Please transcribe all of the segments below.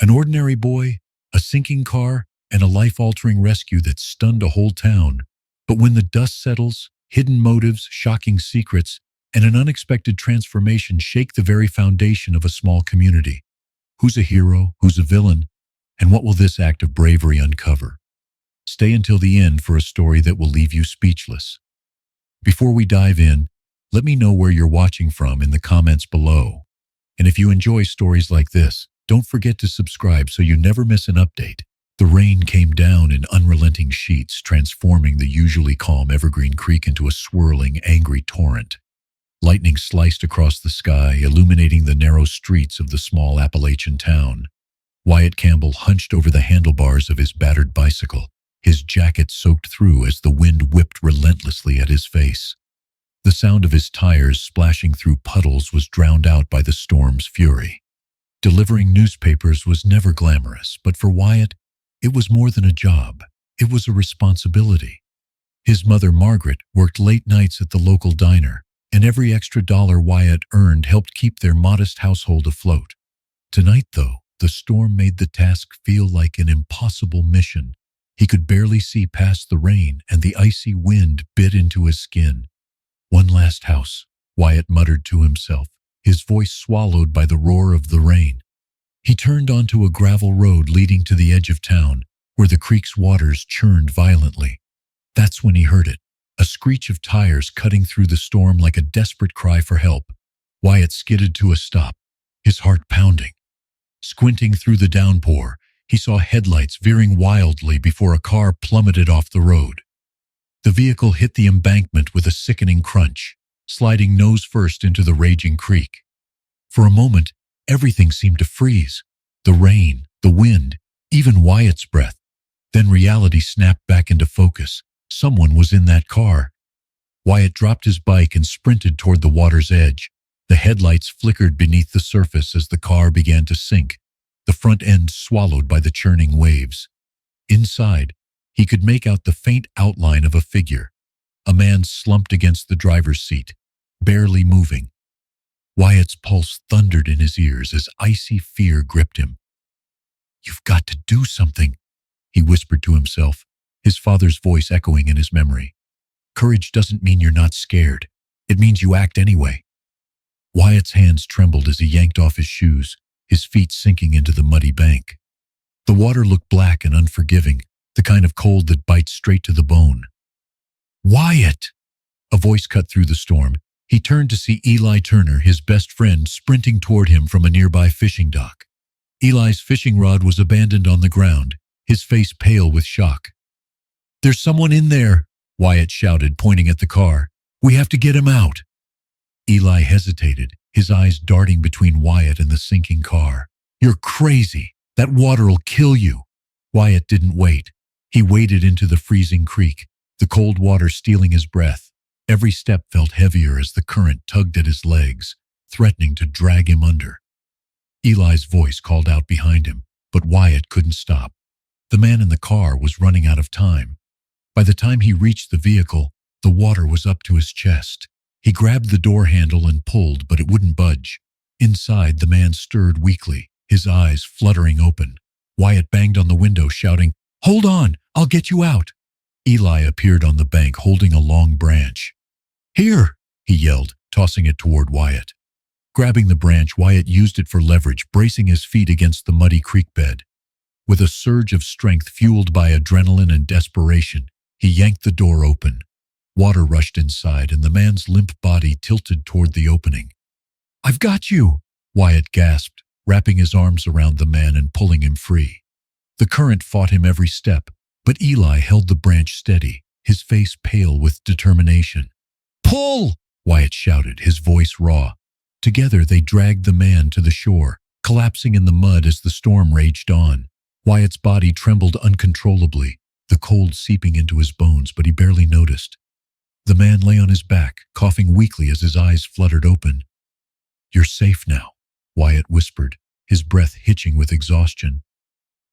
An ordinary boy, a sinking car, and a life-altering rescue that stunned a whole town. But when the dust settles, hidden motives, shocking secrets, and an unexpected transformation shake the very foundation of a small community. Who's a hero? Who's a villain? And what will this act of bravery uncover? Stay until the end for a story that will leave you speechless. Before we dive in, let me know where you're watching from in the comments below. And if you enjoy stories like this, don't forget to subscribe so you never miss an update. The rain came down in unrelenting sheets, transforming the usually calm Evergreen Creek into a swirling, angry torrent. Lightning sliced across the sky, illuminating the narrow streets of the small Appalachian town. Wyatt Campbell hunched over the handlebars of his battered bicycle, his jacket soaked through as the wind whipped relentlessly at his face. The sound of his tires splashing through puddles was drowned out by the storm's fury. Delivering newspapers was never glamorous, but for Wyatt, it was more than a job. It was a responsibility. His mother, Margaret, worked late nights at the local diner, and every extra dollar Wyatt earned helped keep their modest household afloat. Tonight, though, the storm made the task feel like an impossible mission. He could barely see past the rain, and the icy wind bit into his skin. "One last house," Wyatt muttered to himself, his voice swallowed by the roar of the rain. He turned onto a gravel road leading to the edge of town, where the creek's waters churned violently. That's when he heard it, a screech of tires cutting through the storm like a desperate cry for help. Wyatt skidded to a stop, his heart pounding. Squinting through the downpour, he saw headlights veering wildly before a car plummeted off the road. The vehicle hit the embankment with a sickening crunch, sliding nose first into the raging creek. For a moment, everything seemed to freeze. The rain, the wind, even Wyatt's breath. Then reality snapped back into focus. Someone was in that car. Wyatt dropped his bike and sprinted toward the water's edge. The headlights flickered beneath the surface as the car began to sink, the front end swallowed by the churning waves. Inside, he could make out the faint outline of a figure. A man slumped against the driver's seat, barely moving. Wyatt's pulse thundered in his ears as icy fear gripped him. "You've got to do something," he whispered to himself, his father's voice echoing in his memory. "Courage doesn't mean you're not scared. It means you act anyway." Wyatt's hands trembled as he yanked off his shoes, his feet sinking into the muddy bank. The water looked black and unforgiving, the kind of cold that bites straight to the bone. "Wyatt!" A voice cut through the storm. He turned to see Eli Turner, his best friend, sprinting toward him from a nearby fishing dock. Eli's fishing rod was abandoned on the ground, his face pale with shock. "There's someone in there," Wyatt shouted, pointing at the car. "We have to get him out." Eli hesitated, his eyes darting between Wyatt and the sinking car. "You're crazy. That water'll kill you." Wyatt didn't wait. He waded into the freezing creek, the cold water stealing his breath. Every step felt heavier as the current tugged at his legs, threatening to drag him under. Eli's voice called out behind him, but Wyatt couldn't stop. The man in the car was running out of time. By the time he reached the vehicle, the water was up to his chest. He grabbed the door handle and pulled, but it wouldn't budge. Inside, the man stirred weakly, his eyes fluttering open. Wyatt banged on the window, shouting, "Hold on, I'll get you out." Eli appeared on the bank holding a long branch. "Here," he yelled, tossing it toward Wyatt. Grabbing the branch, Wyatt used it for leverage, bracing his feet against the muddy creek bed. With a surge of strength fueled by adrenaline and desperation, he yanked the door open. Water rushed inside, and the man's limp body tilted toward the opening. "I've got you," Wyatt gasped, wrapping his arms around the man and pulling him free. The current fought him every step, but Eli held the branch steady, his face pale with determination. "Pull!" Wyatt shouted, his voice raw. Together they dragged the man to the shore, collapsing in the mud as the storm raged on. Wyatt's body trembled uncontrollably, the cold seeping into his bones, but he barely noticed. The man lay on his back, coughing weakly as his eyes fluttered open. "You're safe now," Wyatt whispered, his breath hitching with exhaustion.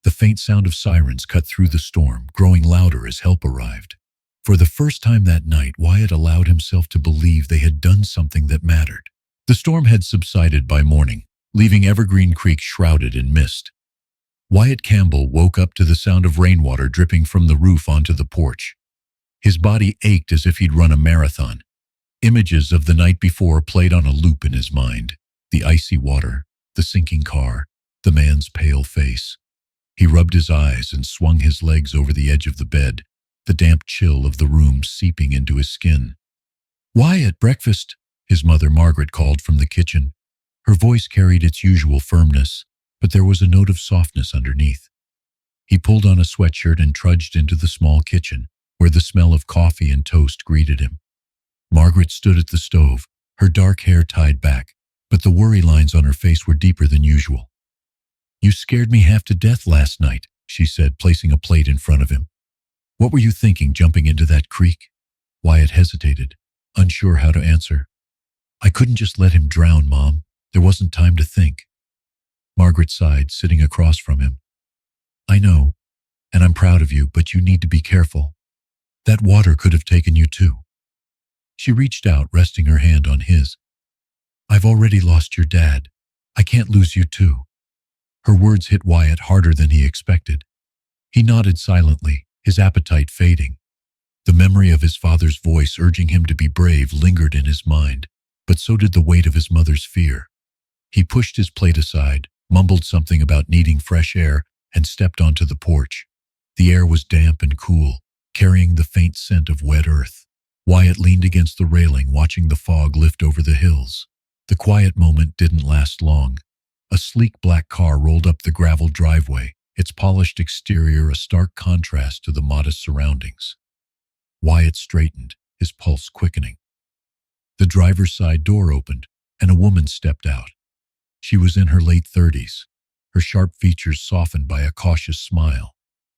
The faint sound of sirens cut through the storm, growing louder as help arrived. For the first time that night, Wyatt allowed himself to believe they had done something that mattered. The storm had subsided by morning, leaving Evergreen Creek shrouded in mist. Wyatt Campbell woke up to the sound of rainwater dripping from the roof onto the porch. His body ached as if he'd run a marathon. Images of the night before played on a loop in his mind. The icy water, the sinking car, the man's pale face. He rubbed his eyes and swung his legs over the edge of the bed, the damp chill of the room seeping into his skin. "Wyatt, breakfast," his mother Margaret called from the kitchen. Her voice carried its usual firmness, but there was a note of softness underneath. He pulled on a sweatshirt and trudged into the small kitchen, where the smell of coffee and toast greeted him. Margaret stood at the stove, her dark hair tied back, but the worry lines on her face were deeper than usual. "You scared me half to death last night," she said, placing a plate in front of him. "What were you thinking, jumping into that creek?" Wyatt hesitated, unsure how to answer. "I couldn't just let him drown, Mom. There wasn't time to think." Margaret sighed, sitting across from him. "I know, and I'm proud of you, but you need to be careful. That water could have taken you too." She reached out, resting her hand on his. "I've already lost your dad. I can't lose you too." Her words hit Wyatt harder than he expected. He nodded silently, his appetite fading. The memory of his father's voice urging him to be brave lingered in his mind, but so did the weight of his mother's fear. He pushed his plate aside, mumbled something about needing fresh air, and stepped onto the porch. The air was damp and cool, carrying the faint scent of wet earth. Wyatt leaned against the railing, watching the fog lift over the hills. The quiet moment didn't last long. A sleek black car rolled up the gravel driveway, its polished exterior a stark contrast to the modest surroundings. Wyatt straightened, his pulse quickening. The driver's side door opened, and a woman stepped out. She was in her late 30s, her sharp features softened by a cautious smile.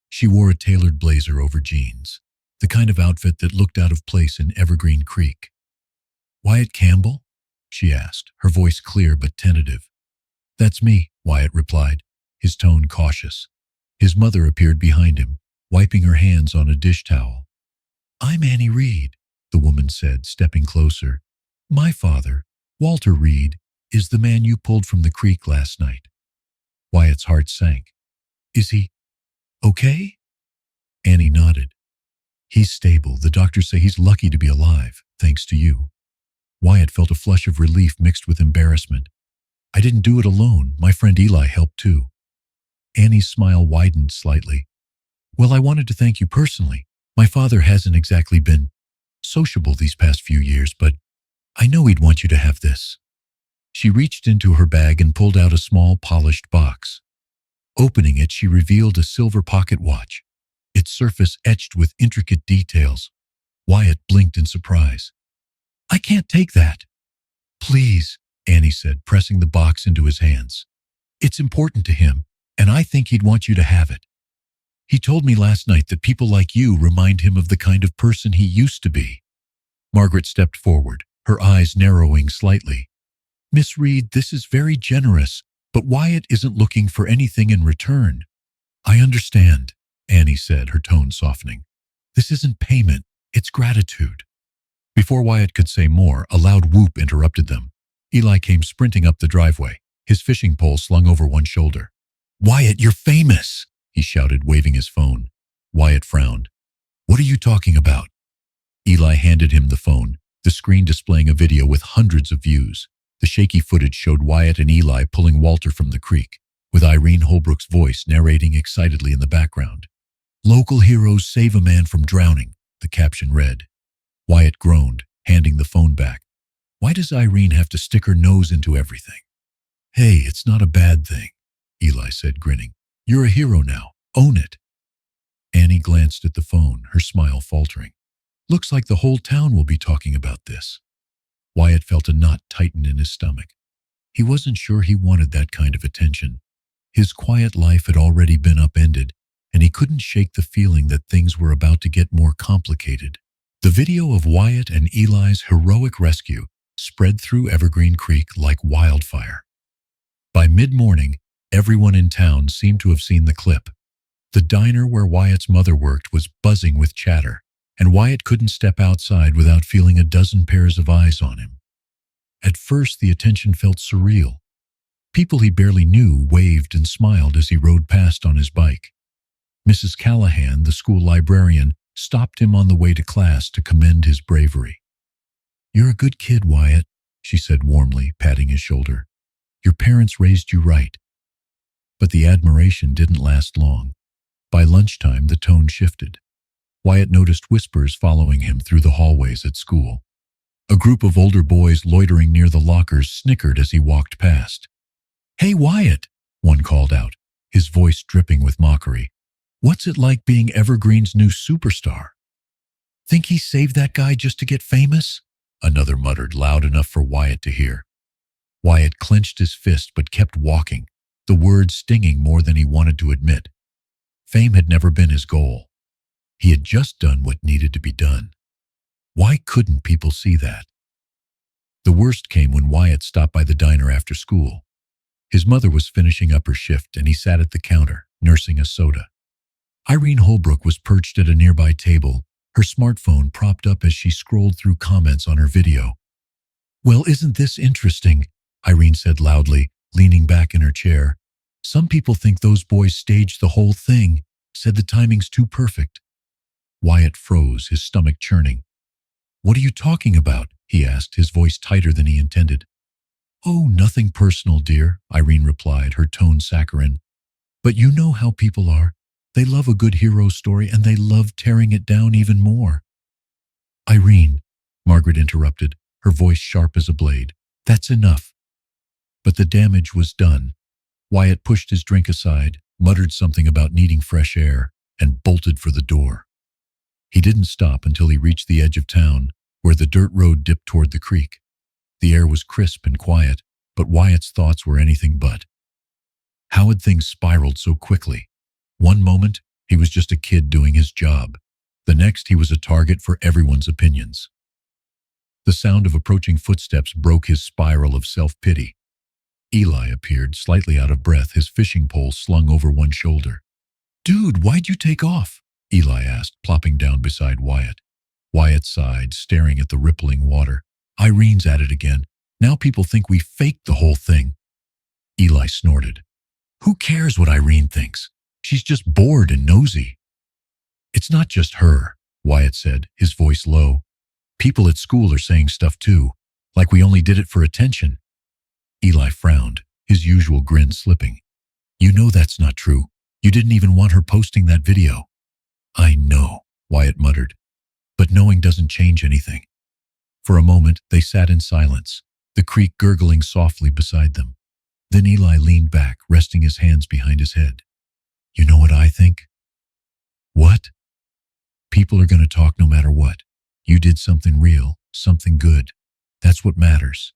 She wore a tailored blazer over jeans, the kind of outfit that looked out of place in Evergreen Creek. "Wyatt Campbell?" she asked, her voice clear but tentative. "That's me," Wyatt replied, his tone cautious. His mother appeared behind him, wiping her hands on a dish towel. "I'm Annie Reed," the woman said, stepping closer. "My father, Walter Reed, is the man you pulled from the creek last night." Wyatt's heart sank. "Is he okay?" Annie nodded. "He's stable. The doctors say he's lucky to be alive, thanks to you." Wyatt felt a flush of relief mixed with embarrassment. "I didn't do it alone. My friend Eli helped too." Annie's smile widened slightly. "Well, I wanted to thank you personally. My father hasn't exactly been sociable these past few years, but I know he'd want you to have this." She reached into her bag and pulled out a small, polished box. Opening it, she revealed a silver pocket watch, its surface etched with intricate details. Wyatt blinked in surprise. "I can't take that." "Please," Annie said, pressing the box into his hands. "It's important to him, and I think he'd want you to have it. He told me last night that people like you remind him of the kind of person he used to be." Margaret stepped forward, her eyes narrowing slightly. "Miss Reed, this is very generous, but Wyatt isn't looking for anything in return." "I understand," Annie said, her tone softening. "This isn't payment, it's gratitude." Before Wyatt could say more, a loud whoop interrupted them. Eli came sprinting up the driveway, his fishing pole slung over one shoulder. "Wyatt, you're famous!" he shouted, waving his phone. Wyatt frowned. "What are you talking about?" Eli handed him the phone, the screen displaying a video with hundreds of views. The shaky footage showed Wyatt and Eli pulling Walter from the creek, with Irene Holbrook's voice narrating excitedly in the background. "Local heroes save a man from drowning," the caption read. Wyatt groaned, handing the phone back. Why does Irene have to stick her nose into everything? "Hey, it's not a bad thing," Eli said, grinning. "You're a hero now. Own it." Annie glanced at the phone, her smile faltering. "Looks like the whole town will be talking about this." Wyatt felt a knot tighten in his stomach. He wasn't sure he wanted that kind of attention. His quiet life had already been upended, and he couldn't shake the feeling that things were about to get more complicated. The video of Wyatt and Eli's heroic rescue spread through Evergreen Creek like wildfire. By mid-morning, everyone in town seemed to have seen the clip. The diner where Wyatt's mother worked was buzzing with chatter, and Wyatt couldn't step outside without feeling a dozen pairs of eyes on him. At first, the attention felt surreal. People he barely knew waved and smiled as he rode past on his bike. Mrs. Callahan, the school librarian, stopped him on the way to class to commend his bravery. "You're a good kid, Wyatt," she said warmly, patting his shoulder. "Your parents raised you right." But the admiration didn't last long. By lunchtime, the tone shifted. Wyatt noticed whispers following him through the hallways at school. A group of older boys loitering near the lockers snickered as he walked past. "Hey, Wyatt," one called out, his voice dripping with mockery. "What's it like being Evergreen's new superstar?" "Think he saved that guy just to get famous?" another muttered loud enough for Wyatt to hear. Wyatt clenched his fist but kept walking, the words stinging more than he wanted to admit. Fame had never been his goal. He had just done what needed to be done. Why couldn't people see that? The worst came when Wyatt stopped by the diner after school. His mother was finishing up her shift and he sat at the counter, nursing a soda. Irene Holbrook was perched at a nearby table, her smartphone propped up as she scrolled through comments on her video. "Well, isn't this interesting?" Irene said loudly, leaning back in her chair. "Some people think those boys staged the whole thing, said the timing's too perfect." Wyatt froze, his stomach churning. "What are you talking about?" he asked, his voice tighter than he intended. "Oh, nothing personal, dear," Irene replied, her tone saccharine. "But you know how people are. They love a good hero story and they love tearing it down even more." "Irene," Margaret interrupted, her voice sharp as a blade. "That's enough." But the damage was done. Wyatt pushed his drink aside, muttered something about needing fresh air, and bolted for the door. He didn't stop until he reached the edge of town, where the dirt road dipped toward the creek. The air was crisp and quiet, but Wyatt's thoughts were anything but. How had things spiraled so quickly? One moment, he was just a kid doing his job. The next, he was a target for everyone's opinions. The sound of approaching footsteps broke his spiral of self-pity. Eli appeared, slightly out of breath, his fishing pole slung over one shoulder. "Dude, why'd you take off?" Eli asked, plopping down beside Wyatt. Wyatt sighed, staring at the rippling water. "Irene's at it again. Now people think we faked the whole thing." Eli snorted. "Who cares what Irene thinks? She's just bored and nosy." "It's not just her," Wyatt said, his voice low. "People at school are saying stuff too, like we only did it for attention." Eli frowned, his usual grin slipping. "You know that's not true. You didn't even want her posting that video." "I know," Wyatt muttered, "but knowing doesn't change anything." For a moment, they sat in silence, the creek gurgling softly beside them. Then Eli leaned back, resting his hands behind his head. "You know what I think?" "What?" "People are going to talk no matter what. You did something real, something good. That's what matters.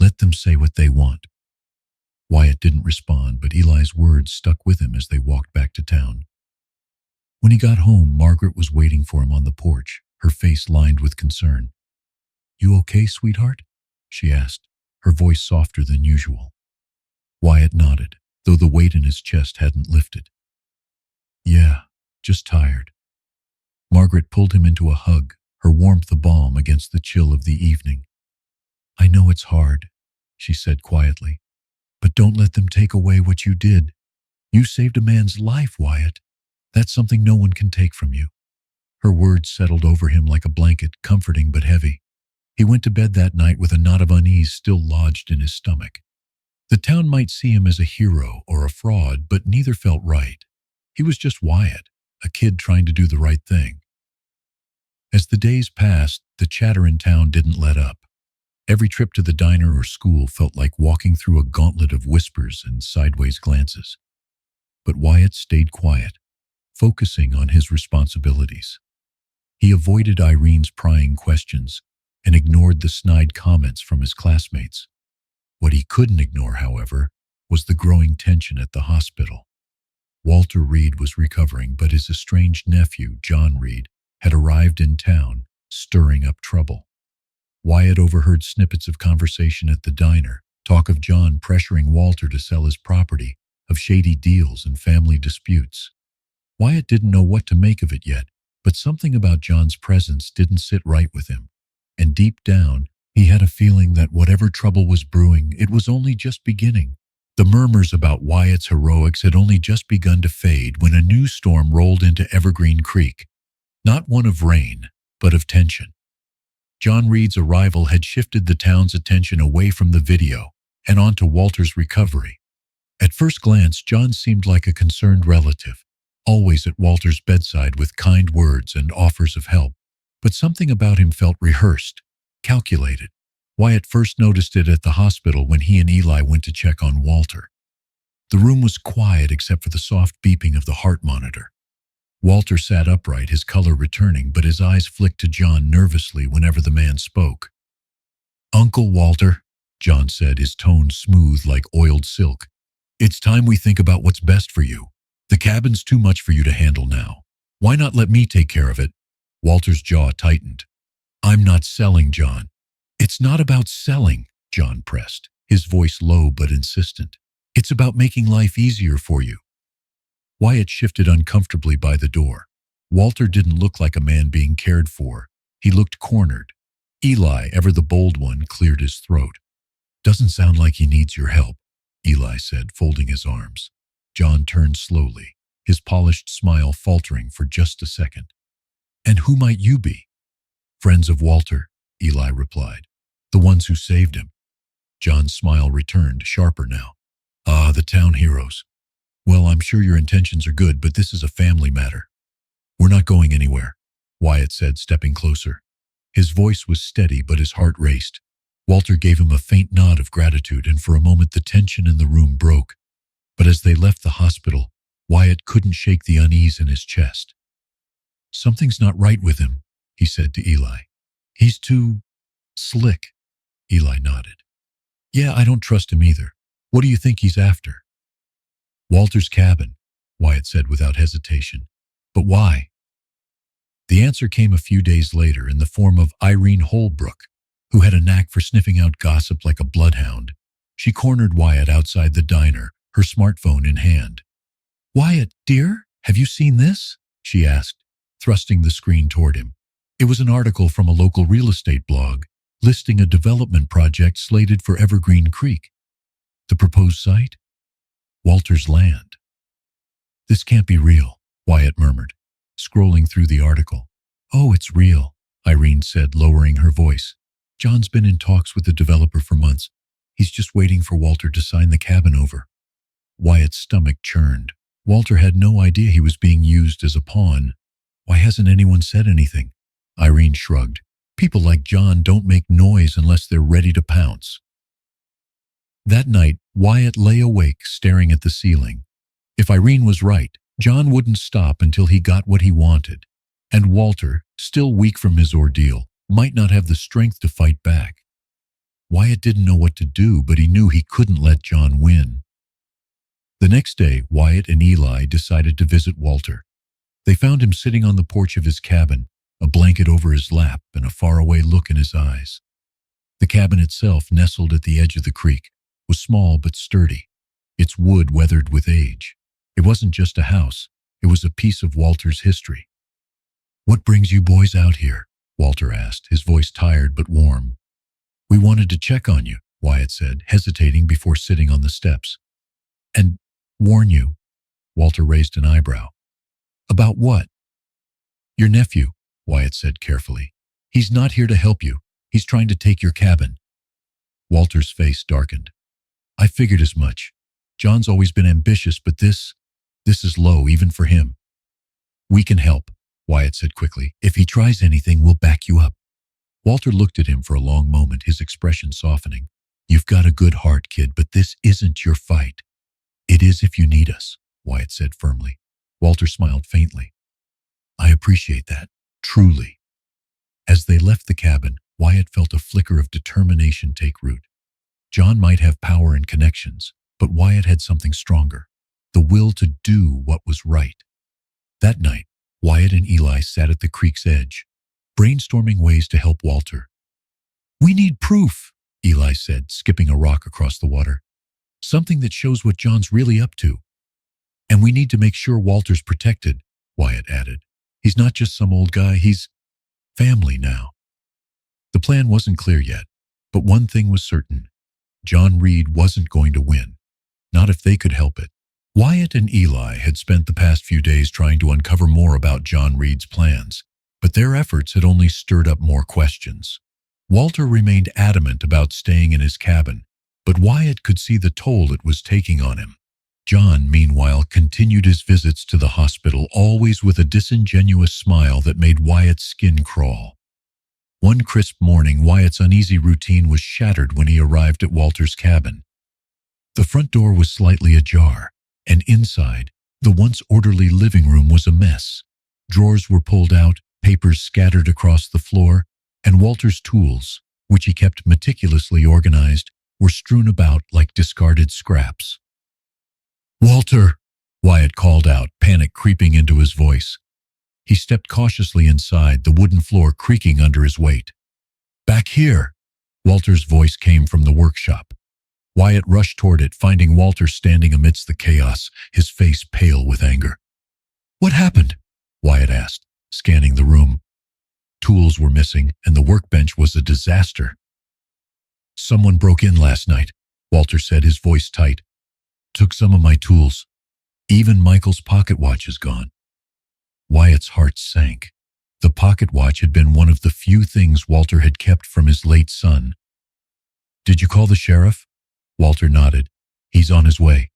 Let them say what they want." Wyatt didn't respond, but Eli's words stuck with him as they walked back to town. When he got home, Margaret was waiting for him on the porch, her face lined with concern. "You okay, sweetheart?" she asked, her voice softer than usual. Wyatt nodded, though the weight in his chest hadn't lifted. "Yeah, just tired." Margaret pulled him into a hug, her warmth a balm against the chill of the evening. "I know it's hard," she said quietly, "but don't let them take away what you did. You saved a man's life, Wyatt. That's something no one can take from you." Her words settled over him like a blanket, comforting but heavy. He went to bed that night with a knot of unease still lodged in his stomach. The town might see him as a hero or a fraud, but neither felt right. He was just Wyatt, a kid trying to do the right thing. As the days passed, the chatter in town didn't let up. Every trip to the diner or school felt like walking through a gauntlet of whispers and sideways glances. But Wyatt stayed quiet, focusing on his responsibilities. He avoided Irene's prying questions and ignored the snide comments from his classmates. What he couldn't ignore, however, was the growing tension at the hospital. Walter Reed was recovering, but his estranged nephew, John Reed, had arrived in town, stirring up trouble. Wyatt overheard snippets of conversation at the diner, talk of John pressuring Walter to sell his property, of shady deals and family disputes. Wyatt didn't know what to make of it yet, but something about John's presence didn't sit right with him. And deep down, he had a feeling that whatever trouble was brewing, it was only just beginning. The murmurs about Wyatt's heroics had only just begun to fade when a new storm rolled into Evergreen Creek, not one of rain, but of tension. John Reed's arrival had shifted the town's attention away from the video and onto Walter's recovery. At first glance, John seemed like a concerned relative, always at Walter's bedside with kind words and offers of help. But something about him felt rehearsed, calculated. Wyatt first noticed it at the hospital when he and Eli went to check on Walter. The room was quiet except for the soft beeping of the heart monitor. Walter sat upright, his color returning, but his eyes flicked to John nervously whenever the man spoke. "Uncle Walter," John said, his tone smooth like oiled silk. "It's time we think about what's best for you. The cabin's too much for you to handle now. Why not let me take care of it?" Walter's jaw tightened. "I'm not selling, John." "It's not about selling," John pressed, his voice low but insistent. "It's about making life easier for you." Wyatt shifted uncomfortably by the door. Walter didn't look like a man being cared for. He looked cornered. Eli, ever the bold one, cleared his throat. "Doesn't sound like he needs your help," Eli said, folding his arms. John turned slowly, his polished smile faltering for just a second. "And who might you be?" "Friends of Walter," Eli replied. "The ones who saved him." John's smile returned, sharper now. "Ah, the town heroes. Well, I'm sure your intentions are good, but this is a family matter." "We're not going anywhere," Wyatt said, stepping closer. His voice was steady, but his heart raced. Walter gave him a faint nod of gratitude, and for a moment the tension in the room broke. But as they left the hospital, Wyatt couldn't shake the unease in his chest. "Something's not right with him," he said to Eli. "He's too slick." Eli nodded. "Yeah, I don't trust him either. What do you think he's after?" "Walter's cabin," Wyatt said without hesitation. "But why?" The answer came a few days later in the form of Irene Holbrook, who had a knack for sniffing out gossip like a bloodhound. She cornered Wyatt outside the diner, her smartphone in hand. "Wyatt, dear, have you seen this?" she asked, thrusting the screen toward him. It was an article from a local real estate blog, listing a development project slated for Evergreen Creek. The proposed site? Walter's land. "This can't be real," Wyatt murmured, scrolling through the article. "Oh, it's real," Irene said, lowering her voice. "John's been in talks with the developer for months. He's just waiting for Walter to sign the cabin over." Wyatt's stomach churned. Walter had no idea he was being used as a pawn. "Why hasn't anyone said anything?" Irene shrugged. "People like John don't make noise unless they're ready to pounce." That night, Wyatt lay awake, staring at the ceiling. If Irene was right, John wouldn't stop until he got what he wanted. And Walter, still weak from his ordeal, might not have the strength to fight back. Wyatt didn't know what to do, but he knew he couldn't let John win. The next day, Wyatt and Eli decided to visit Walter. They found him sitting on the porch of his cabin, a blanket over his lap and a faraway look in his eyes. The cabin itself, nestled at the edge of the creek, was small but sturdy, its wood weathered with age. It wasn't just a house, it was a piece of Walter's history. "What brings you boys out here?" Walter asked, his voice tired but warm. "We wanted to check on you," Wyatt said, hesitating before sitting on the steps. "And warn you," Walter raised an eyebrow. "About what?" "Your nephew," Wyatt said carefully. "He's not here to help you. He's trying to take your cabin." Walter's face darkened. "I figured as much. John's always been ambitious, but this is low even for him." "We can help," Wyatt said quickly. "If he tries anything, we'll back you up." Walter looked at him for a long moment, his expression softening. "You've got a good heart, kid, but this isn't your fight." "It is if you need us," Wyatt said firmly. Walter smiled faintly. "I appreciate that, truly." As they left the cabin, Wyatt felt a flicker of determination take root. John might have power and connections, but Wyatt had something stronger, the will to do what was right. That night, Wyatt and Eli sat at the creek's edge, brainstorming ways to help Walter. "We need proof," Eli said, skipping a rock across the water. "Something that shows what John's really up to. And we need to make sure Walter's protected," Wyatt added. "He's not just some old guy, he's family now." The plan wasn't clear yet, but one thing was certain. John Reed wasn't going to win. Not if they could help it. Wyatt and Eli had spent the past few days trying to uncover more about John Reed's plans, but their efforts had only stirred up more questions. Walter remained adamant about staying in his cabin, but Wyatt could see the toll it was taking on him. John, meanwhile, continued his visits to the hospital, always with a disingenuous smile that made Wyatt's skin crawl. One crisp morning, Wyatt's uneasy routine was shattered when he arrived at Walter's cabin. The front door was slightly ajar, and inside, the once orderly living room was a mess. Drawers were pulled out, papers scattered across the floor, and Walter's tools, which he kept meticulously organized, were strewn about like discarded scraps. "Walter!" Wyatt called out, panic creeping into his voice. He stepped cautiously inside, the wooden floor creaking under his weight. "Back here!" Walter's voice came from the workshop. Wyatt rushed toward it, finding Walter standing amidst the chaos, his face pale with anger. "What happened?" Wyatt asked, scanning the room. Tools were missing, and the workbench was a disaster. "Someone broke in last night," Walter said, his voice tight. "Took some of my tools. Even Michael's pocket watch is gone." Wyatt's heart sank. The pocket watch had been one of the few things Walter had kept from his late son. "Did you call the sheriff?" Walter nodded. "He's on his way."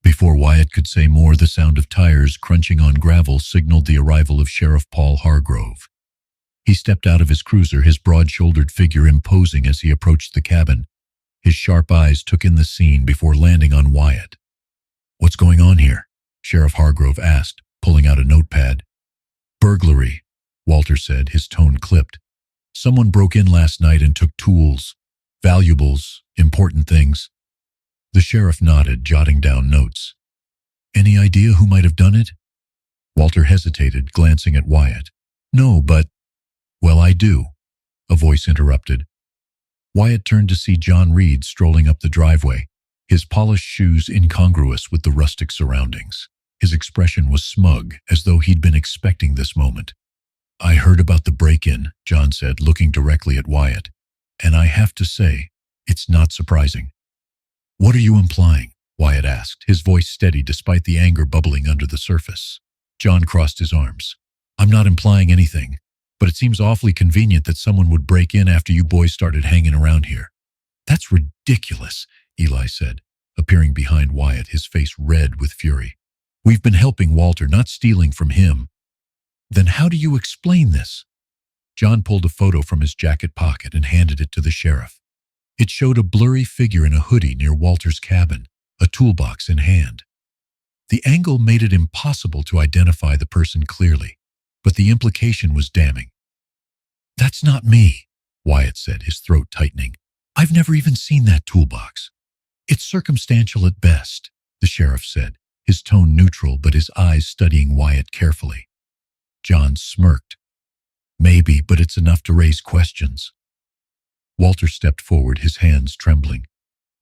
Before Wyatt could say more, the sound of tires crunching on gravel signaled the arrival of Sheriff Paul Hargrove. He stepped out of his cruiser, his broad-shouldered figure imposing as he approached the cabin. His sharp eyes took in the scene before landing on Wyatt. "What's going on here?" Sheriff Hargrove asked, pulling out a notepad. "Burglary," Walter said, his tone clipped. "Someone broke in last night and took tools, valuables, important things." The sheriff nodded, jotting down notes. "Any idea who might have done it?" Walter hesitated, glancing at Wyatt. "No, but—" "Well, I do," a voice interrupted. Wyatt turned to see John Reed strolling up the driveway, his polished shoes incongruous with the rustic surroundings. His expression was smug, as though he'd been expecting this moment. "I heard about the break-in," John said, looking directly at Wyatt. "And I have to say, it's not surprising." "What are you implying?" Wyatt asked, his voice steady despite the anger bubbling under the surface. John crossed his arms. "I'm not implying anything, but it seems awfully convenient that someone would break in after you boys started hanging around here." "That's ridiculous," Eli said, appearing behind Wyatt, his face red with fury. "We've been helping Walter, not stealing from him." "Then how do you explain this?" John pulled a photo from his jacket pocket and handed it to the sheriff. It showed a blurry figure in a hoodie near Walter's cabin, a toolbox in hand. The angle made it impossible to identify the person clearly, but the implication was damning. "That's not me," Wyatt said, his throat tightening. "I've never even seen that toolbox." "It's circumstantial at best," the sheriff said, his tone neutral but his eyes studying Wyatt carefully. John smirked. "Maybe, but it's enough to raise questions." Walter stepped forward, his hands trembling.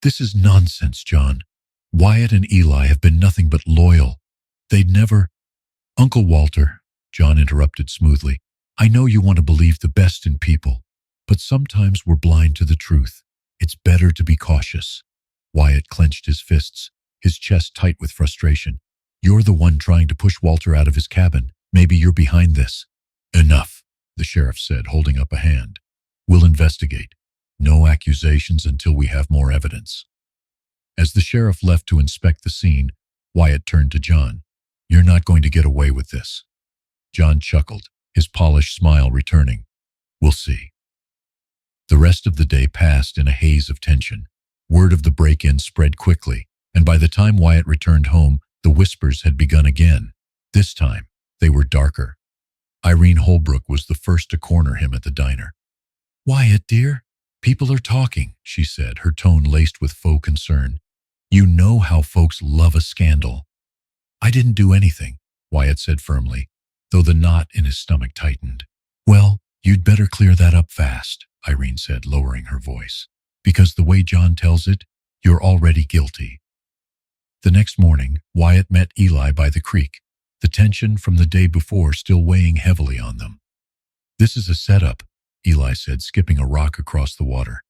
"This is nonsense, John. Wyatt and Eli have been nothing but loyal. They'd never—" "Uncle Walter," John interrupted smoothly, "I know you want to believe the best in people, but sometimes we're blind to the truth. It's better to be cautious." Wyatt clenched his fists, his chest tight with frustration. "You're the one trying to push Walter out of his cabin. Maybe you're behind this." "Enough," the sheriff said, holding up a hand. "We'll investigate. No accusations until we have more evidence." As the sheriff left to inspect the scene, Wyatt turned to John. "You're not going to get away with this." John chuckled, his polished smile returning. "We'll see." The rest of the day passed in a haze of tension. Word of the break-in spread quickly, and by the time Wyatt returned home, the whispers had begun again. This time, they were darker. Irene Holbrook was the first to corner him at the diner. "Wyatt, dear, people are talking," she said, her tone laced with faux concern. "You know how folks love a scandal." "I didn't do anything," Wyatt said firmly, though the knot in his stomach tightened. "Well, you'd better clear that up fast," Irene said, lowering her voice. "Because the way John tells it, you're already guilty." The next morning, Wyatt met Eli by the creek, the tension from the day before still weighing heavily on them. "This is a setup," Eli said, skipping a rock across the water.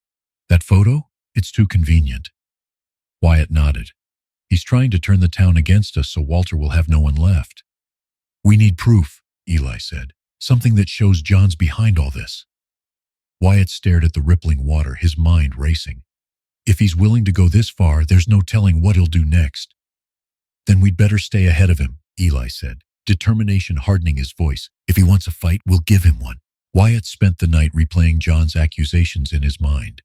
"That photo? It's too convenient." Wyatt nodded. He's trying to turn the town against us so Walter will have no one left. We need proof, Eli said. Something that shows John's behind all this. Wyatt stared at the rippling water, his mind racing. If he's willing to go this far, there's no telling what he'll do next. Then we'd better stay ahead of him, Eli said, determination hardening his voice. If he wants a fight, we'll give him one. Wyatt spent the night replaying John's accusations in his mind.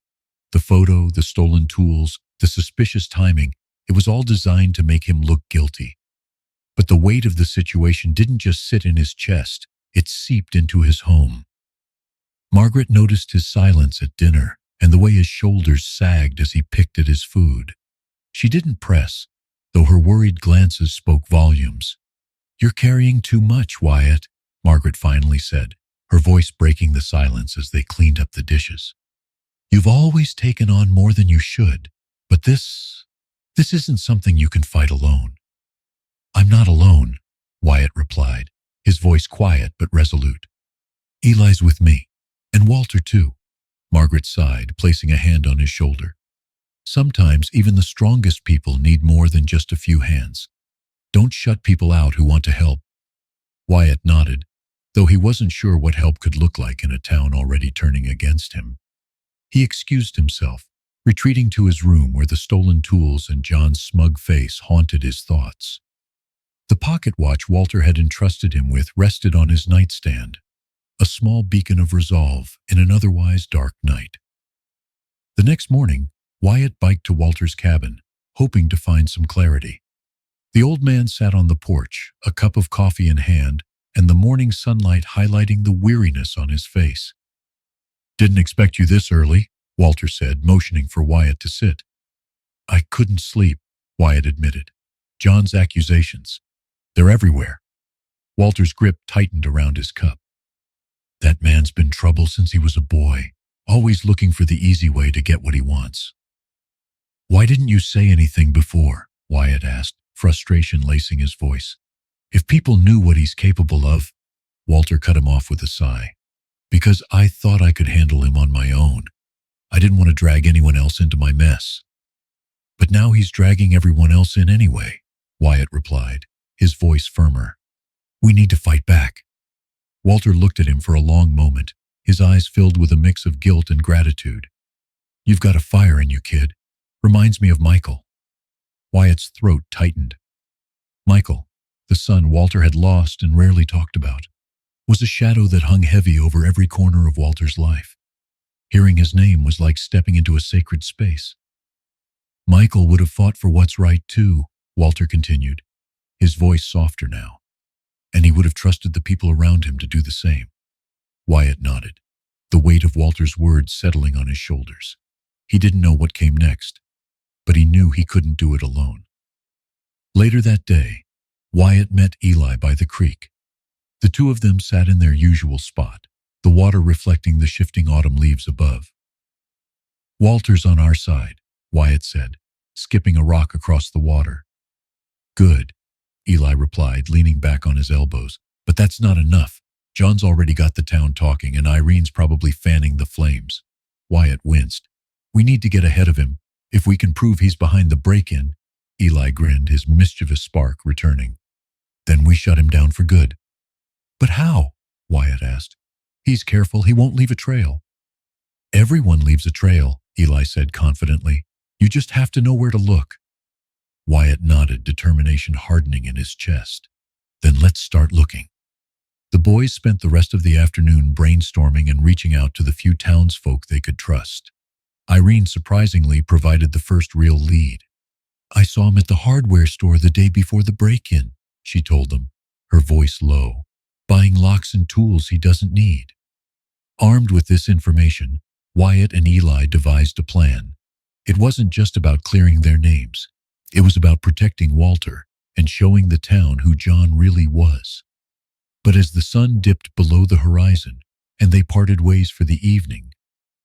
The photo, the stolen tools, the suspicious timing, it was all designed to make him look guilty. But the weight of the situation didn't just sit in his chest, it seeped into his home. Margaret noticed his silence at dinner and the way his shoulders sagged as he picked at his food. She didn't press, though her worried glances spoke volumes. You're carrying too much, Wyatt, Margaret finally said, her voice breaking the silence as they cleaned up the dishes. You've always taken on more than you should, but this isn't something you can fight alone. I'm not alone, Wyatt replied, his voice quiet but resolute. Eli's with me, and Walter too. Margaret sighed, placing a hand on his shoulder. Sometimes even the strongest people need more than just a few hands. Don't shut people out who want to help. Wyatt nodded, though he wasn't sure what help could look like in a town already turning against him. He excused himself, retreating to his room where the stolen tools and John's smug face haunted his thoughts. The pocket watch Walter had entrusted him with rested on his nightstand, a small beacon of resolve in an otherwise dark night. The next morning, Wyatt biked to Walter's cabin, hoping to find some clarity. The old man sat on the porch, a cup of coffee in hand, and the morning sunlight highlighting the weariness on his face. Didn't expect you this early, Walter said, motioning for Wyatt to sit. I couldn't sleep, Wyatt admitted. John's accusations. They're everywhere. Walter's grip tightened around his cup. That man's been trouble since he was a boy, always looking for the easy way to get what he wants. Why didn't you say anything before? Wyatt asked, frustration lacing his voice. If people knew what he's capable of, Walter cut him off with a sigh. Because I thought I could handle him on my own. I didn't want to drag anyone else into my mess. But now he's dragging everyone else in anyway, Wyatt replied, his voice firmer. We need to fight back. Walter looked at him for a long moment, his eyes filled with a mix of guilt and gratitude. You've got a fire in you, kid. Reminds me of Michael. Wyatt's throat tightened. Michael, the son Walter had lost and rarely talked about, was a shadow that hung heavy over every corner of Walter's life. Hearing his name was like stepping into a sacred space. Michael would have fought for what's right too, Walter continued, his voice softer now. And he would have trusted the people around him to do the same. Wyatt nodded, the weight of Walter's words settling on his shoulders. He didn't know what came next, but he knew he couldn't do it alone. Later that day, Wyatt met Eli by the creek. The two of them sat in their usual spot, the water reflecting the shifting autumn leaves above. Walter's on our side, Wyatt said, skipping a rock across the water. Good, Eli replied, leaning back on his elbows. But that's not enough. John's already got the town talking, and Irene's probably fanning the flames. Wyatt winced. We need to get ahead of him. If we can prove he's behind the break-in, Eli grinned, his mischievous spark returning. Then we shut him down for good. But how? Wyatt asked. He's careful, he won't leave a trail. Everyone leaves a trail, Eli said confidently. You just have to know where to look. Wyatt nodded, determination hardening in his chest. Then let's start looking. The boys spent the rest of the afternoon brainstorming and reaching out to the few townsfolk they could trust. Irene surprisingly provided the first real lead. I saw him at the hardware store the day before the break-in, she told them, her voice low, buying locks and tools he doesn't need. Armed with this information, Wyatt and Eli devised a plan. It wasn't just about clearing their names. It was about protecting Walter and showing the town who John really was. But as the sun dipped below the horizon and they parted ways for the evening,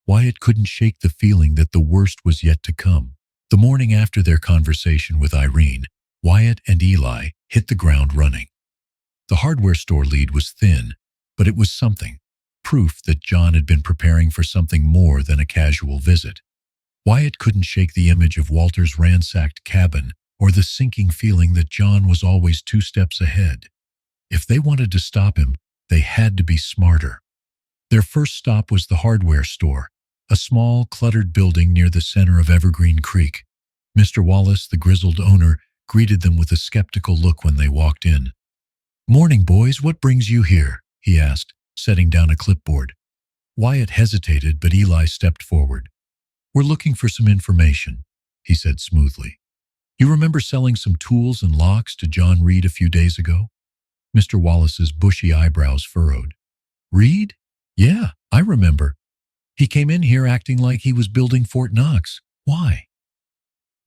Wyatt couldn't shake the feeling that the worst was yet to come. The morning after their conversation with Irene, Wyatt and Eli hit the ground running. The hardware store lead was thin, but it was something, proof that John had been preparing for something more than a casual visit. Wyatt couldn't shake the image of Walter's ransacked cabin or the sinking feeling that John was always 2 steps ahead. If they wanted to stop him, they had to be smarter. Their first stop was the hardware store, a small, cluttered building near the center of Evergreen Creek. Mr. Wallace, the grizzled owner, greeted them with a skeptical look when they walked in. "Morning, boys. What brings you here?" he asked, setting down a clipboard. Wyatt hesitated, but Eli stepped forward. "We're looking for some information," he said smoothly. "You remember selling some tools and locks to John Reed a few days ago?" Mr. Wallace's bushy eyebrows furrowed. "Reed? Yeah, I remember. He came in here acting like he was building Fort Knox. Why?"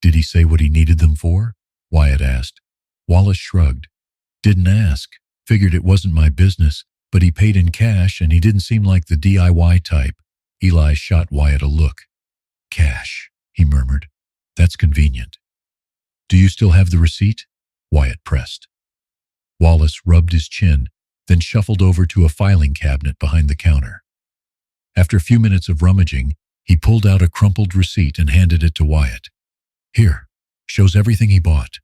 "Did he say what he needed them for?" Wyatt asked. Wallace shrugged. "Didn't ask. Figured it wasn't my business, but he paid in cash and he didn't seem like the DIY type." Eli shot Wyatt a look. "Cash," he murmured. "That's convenient." "Do you still have the receipt?" Wyatt pressed. Wallace rubbed his chin, then shuffled over to a filing cabinet behind the counter. After a few minutes of rummaging, he pulled out a crumpled receipt and handed it to Wyatt. "Here, shows everything he bought.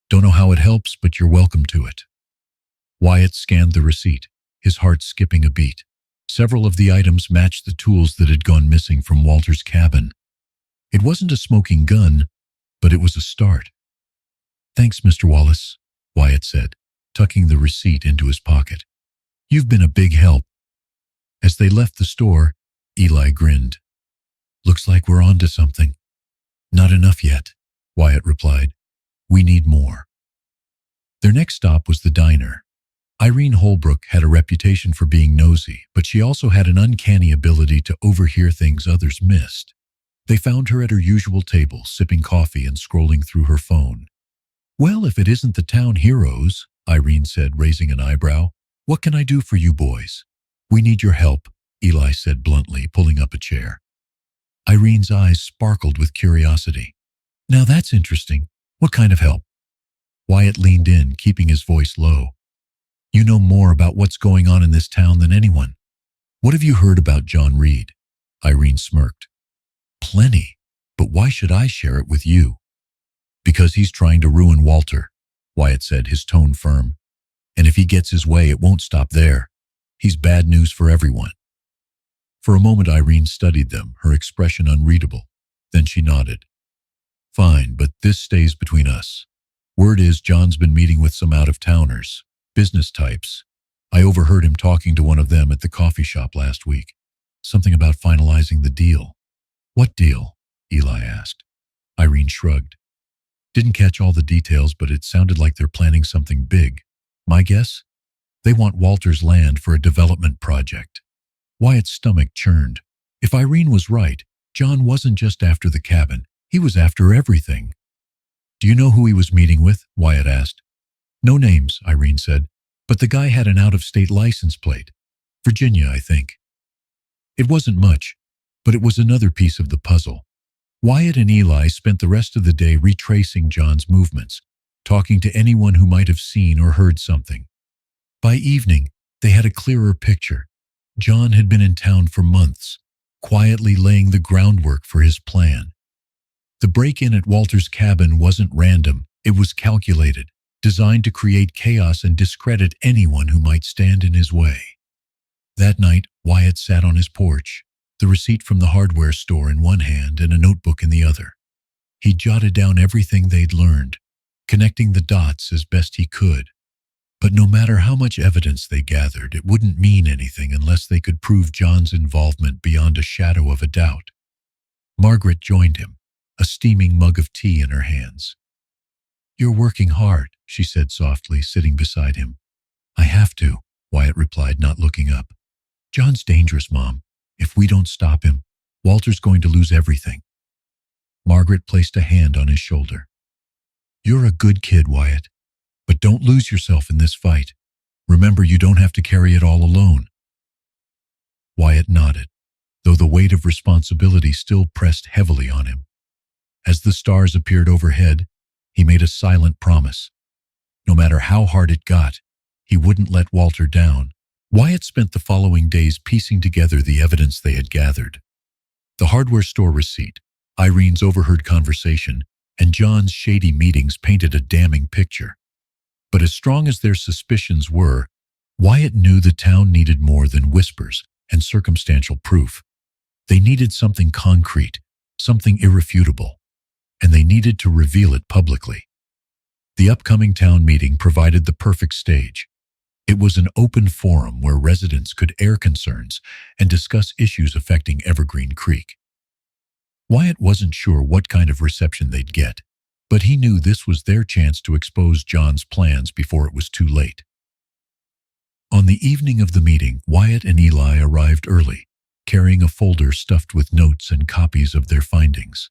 Don't know how it helps, but you're welcome to it." Wyatt scanned the receipt, his heart skipping a beat. Several of the items matched the tools that had gone missing from Walter's cabin. It wasn't a smoking gun, but it was a start. "Thanks, Mr. Wallace," Wyatt said, tucking the receipt into his pocket. "You've been a big help." As they left the store, Eli grinned. "Looks like we're on to something." "Not enough yet," Wyatt replied. "We need more." Their next stop was the diner. Irene Holbrook had a reputation for being nosy, but she also had an uncanny ability to overhear things others missed. They found her at her usual table, sipping coffee and scrolling through her phone. "Well, if it isn't the town heroes," Irene said, raising an eyebrow. "What can I do for you boys?" "We need your help," Eli said bluntly, pulling up a chair. Irene's eyes sparkled with curiosity. "Now that's interesting. What kind of help?" Wyatt leaned in, keeping his voice low. "You know more about what's going on in this town than anyone. What have you heard about John Reed?" Irene smirked. "Plenty, but why should I share it with you?" "Because he's trying to ruin Walter," Wyatt said, his tone firm. "And if he gets his way, it won't stop there. He's bad news for everyone." For a moment, Irene studied them, her expression unreadable. Then she nodded. "Fine, but this stays between us. Word is John's been meeting with some out-of-towners, business types. I overheard him talking to one of them at the coffee shop last week. Something about finalizing the deal." "What deal?" Eli asked. Irene shrugged. "Didn't catch all the details, but it sounded like they're planning something big. My guess? They want Walter's land for a development project." Wyatt's stomach churned. If Irene was right, John wasn't just after the cabin. He was after everything. "Do you know who he was meeting with?" Wyatt asked. "No names," Irene said, "but the guy had an out-of-state license plate. Virginia, I think." It wasn't much, but it was another piece of the puzzle. Wyatt and Eli spent the rest of the day retracing John's movements, talking to anyone who might have seen or heard something. By evening, they had a clearer picture. John had been in town for months, quietly laying the groundwork for his plan. The break-in at Walter's cabin wasn't random. It was calculated, designed to create chaos and discredit anyone who might stand in his way. That night, Wyatt sat on his porch, the receipt from the hardware store in one hand and a notebook in the other. He jotted down everything they'd learned, connecting the dots as best he could. But no matter how much evidence they gathered, it wouldn't mean anything unless they could prove John's involvement beyond a shadow of a doubt. Margaret joined him, a steaming mug of tea in her hands. "You're working hard," she said softly, sitting beside him. "I have to," Wyatt replied, not looking up. "John's dangerous, Mom. If we don't stop him, Walter's going to lose everything." Margaret placed a hand on his shoulder. "You're a good kid, Wyatt, but don't lose yourself in this fight. Remember, you don't have to carry it all alone." Wyatt nodded, though the weight of responsibility still pressed heavily on him. As the stars appeared overhead, he made a silent promise. No matter how hard it got, he wouldn't let Walter down. Wyatt spent the following days piecing together the evidence they had gathered. The hardware store receipt, Irene's overheard conversation, and John's shady meetings painted a damning picture. But as strong as their suspicions were, Wyatt knew the town needed more than whispers and circumstantial proof. They needed something concrete, something irrefutable, and they needed to reveal it publicly. The upcoming town meeting provided the perfect stage. It was an open forum where residents could air concerns and discuss issues affecting Evergreen Creek. Wyatt wasn't sure what kind of reception they'd get, but he knew this was their chance to expose John's plans before it was too late. On the evening of the meeting, Wyatt and Eli arrived early, carrying a folder stuffed with notes and copies of their findings.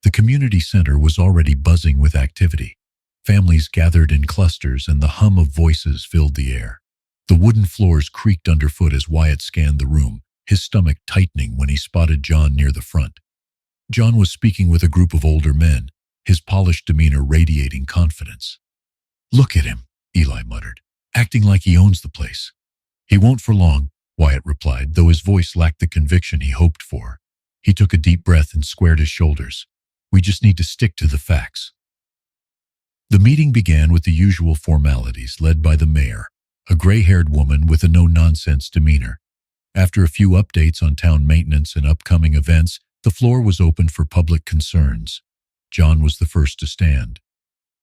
The community center was already buzzing with activity. Families gathered in clusters and the hum of voices filled the air. The wooden floors creaked underfoot as Wyatt scanned the room, his stomach tightening when he spotted John near the front. John was speaking with a group of older men, his polished demeanor radiating confidence. "Look at him," Eli muttered, "acting like he owns the place." "He won't for long," Wyatt replied, though his voice lacked the conviction he hoped for. He took a deep breath and squared his shoulders. "We just need to stick to the facts." The meeting began with the usual formalities, led by the mayor, a gray-haired woman with a no-nonsense demeanor. After a few updates on town maintenance and upcoming events, the floor was opened for public concerns. John was the first to stand.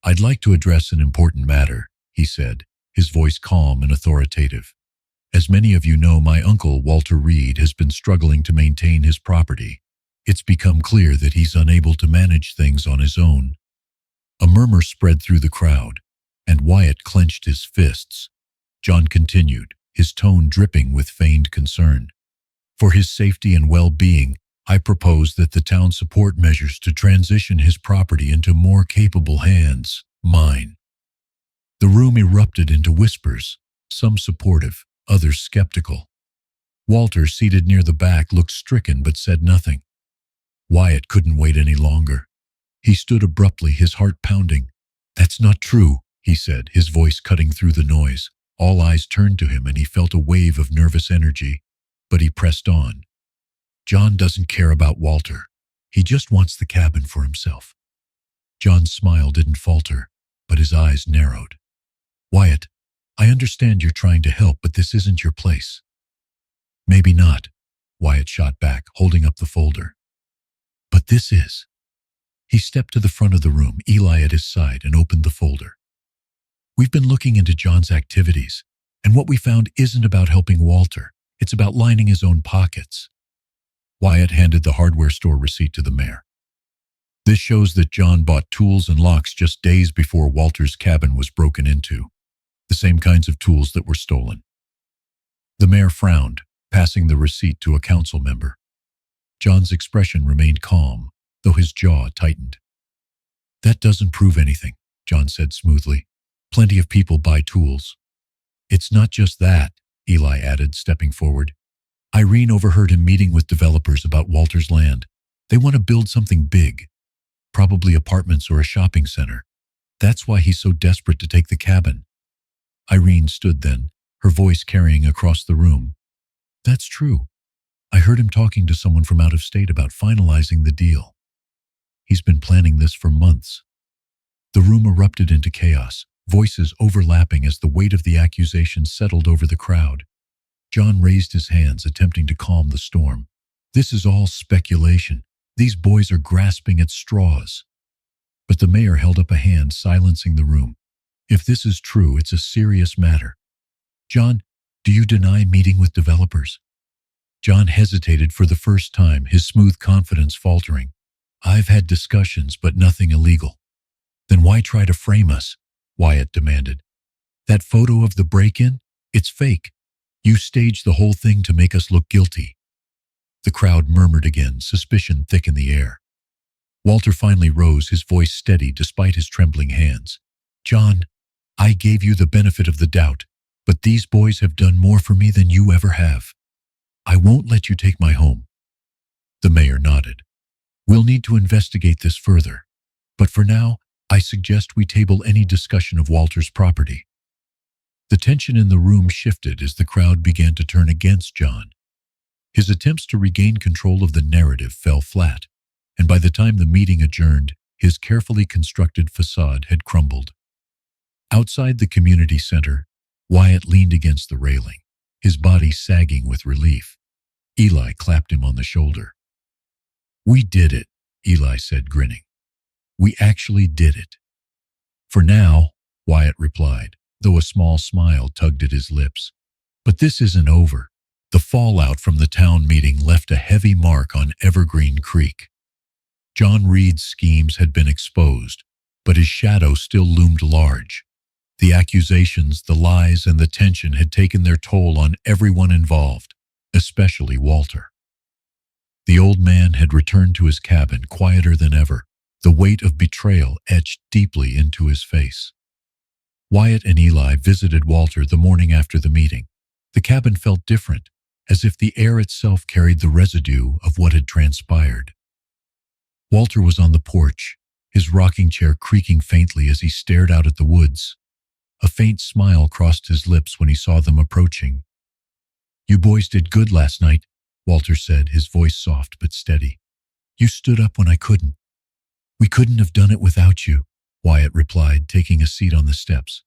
"I'd like to address an important matter," he said, his voice calm and authoritative. "As many of you know, my uncle, Walter Reed, has been struggling to maintain his property. It's become clear that he's unable to manage things on his own." A murmur spread through the crowd, and Wyatt clenched his fists. John continued, his tone dripping with feigned concern. "For his safety and well-being, I propose that the town support measures to transition his property into more capable hands, mine." The room erupted into whispers, some supportive, others skeptical. Walter, seated near the back, looked stricken but said nothing. Wyatt couldn't wait any longer. He stood abruptly, his heart pounding. "That's not true," he said, his voice cutting through the noise. All eyes turned to him and he felt a wave of nervous energy, but he pressed on. "John doesn't care about Walter. He just wants the cabin for himself." John's smile didn't falter, but his eyes narrowed. "Wyatt, I understand you're trying to help, but this isn't your place." "Maybe not," Wyatt shot back, holding up the folder. "But this is." He stepped to the front of the room, Eli at his side, and opened the folder. "We've been looking into John's activities, and what we found isn't about helping Walter. It's about lining his own pockets." Wyatt handed the hardware store receipt to the mayor. "This shows that John bought tools and locks just days before Walter's cabin was broken into. The same kinds of tools that were stolen." The mayor frowned, passing the receipt to a council member. John's expression remained calm, though his jaw tightened. "That doesn't prove anything," John said smoothly. "Plenty of people buy tools." "It's not just that," Eli added, stepping forward. "Irene overheard him meeting with developers about Walter's land. They want to build something big, probably apartments or a shopping center. That's why he's so desperate to take the cabin." Irene stood then, her voice carrying across the room. "That's true. I heard him talking to someone from out of state about finalizing the deal. He's been planning this for months." The room erupted into chaos, voices overlapping as the weight of the accusation settled over the crowd. John raised his hands, attempting to calm the storm. "This is all speculation. These boys are grasping at straws." But the mayor held up a hand, silencing the room. "If this is true, it's a serious matter. John, do you deny meeting with developers?" John hesitated for the first time, his smooth confidence faltering. "I've had discussions, but nothing illegal." "Then why try to frame us?" Wyatt demanded. "That photo of the break-in? It's fake. You staged the whole thing to make us look guilty." The crowd murmured again, suspicion thick in the air. Walter finally rose, his voice steady despite his trembling hands. "John, I gave you the benefit of the doubt, but these boys have done more for me than you ever have. I won't let you take my home." The mayor nodded. "We'll need to investigate this further, but for now, I suggest we table any discussion of Walter's property." The tension in the room shifted as the crowd began to turn against John. His attempts to regain control of the narrative fell flat, and by the time the meeting adjourned, His carefully constructed facade had crumbled. Outside the community center, Wyatt leaned against the railing, his body sagging with relief. Eli clapped him on the shoulder. "We did it," Eli said, grinning. "We actually did it." "For now," Wyatt replied, though a small smile tugged at his lips. "But this isn't over." The fallout from the town meeting left a heavy mark on Evergreen Creek. John Reed's schemes had been exposed, but his shadow still loomed large. The accusations, the lies, and the tension had taken their toll on everyone involved, especially Walter. The old man had returned to his cabin quieter than ever, the weight of betrayal etched deeply into his face. Wyatt and Eli visited Walter the morning after the meeting. The cabin felt different, as if the air itself carried the residue of what had transpired. Walter was on the porch, his rocking chair creaking faintly as he stared out at the woods. A faint smile crossed his lips when he saw them approaching. "You boys did good last night," Walter said, his voice soft but steady. "You stood up when I couldn't." "We couldn't have done it without you," Wyatt replied, taking a seat on the steps.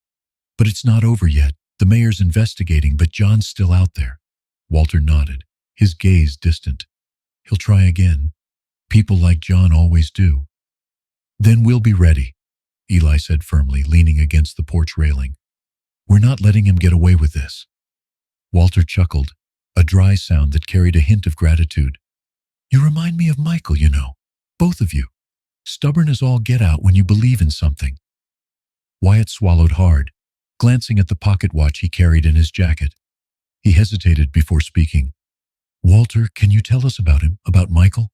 "But it's not over yet. The mayor's investigating, but John's still out there." Walter nodded, his gaze distant. "He'll try again. People like John always do." "Then we'll be ready," Eli said firmly, leaning against the porch railing. "We're not letting him get away with this." Walter chuckled, a dry sound that carried a hint of gratitude. "You remind me of Michael, you know. Both of you. Stubborn as all get out when you believe in something." Wyatt swallowed hard, glancing at the pocket watch he carried in his jacket. He hesitated before speaking. "Walter, can you tell us about him, about Michael?"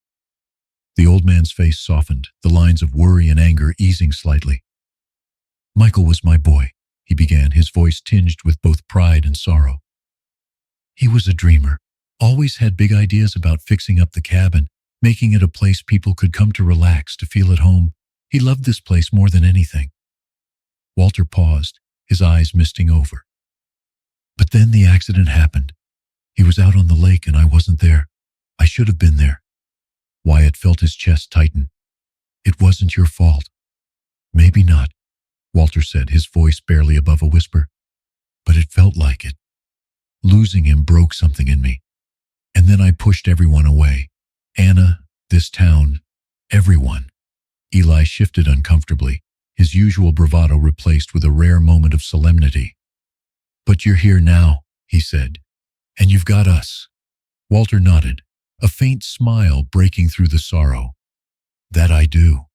The old man's face softened, the lines of worry and anger easing slightly. "Michael was my boy," he began, his voice tinged with both pride and sorrow. "He was a dreamer, always had big ideas about fixing up the cabin, making it a place people could come to relax, to feel at home. He loved this place more than anything." Walter paused, his eyes misting over. "But then the accident happened. He was out on the lake and I wasn't there. I should have been there." Wyatt felt his chest tighten. "It wasn't your fault." "Maybe not," Walter said, his voice barely above a whisper. "But it felt like it. Losing him broke something in me. And then I pushed everyone away. Anna, this town, everyone." Eli shifted uncomfortably, his usual bravado replaced with a rare moment of solemnity. "But you're here now," he said, "and you've got us." Walter nodded, a faint smile breaking through the sorrow. "That I do."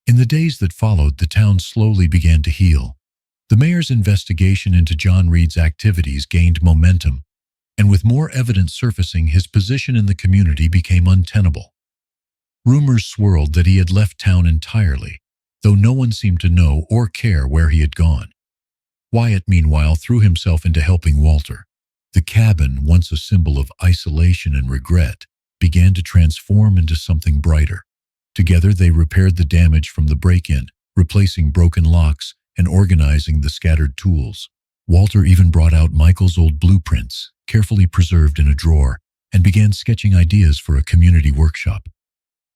In the days that followed, the town slowly began to heal. The mayor's investigation into John Reed's activities gained momentum, and with more evidence surfacing, his position in the community became untenable. Rumors swirled that he had left town entirely, though no one seemed to know or care where he had gone. Wyatt, meanwhile, threw himself into helping Walter. The cabin, once a symbol of isolation and regret, began to transform into something brighter. Together they repaired the damage from the break-in, replacing broken locks and organizing the scattered tools. Walter even brought out Michael's old blueprints, carefully preserved in a drawer, and began sketching ideas for a community workshop.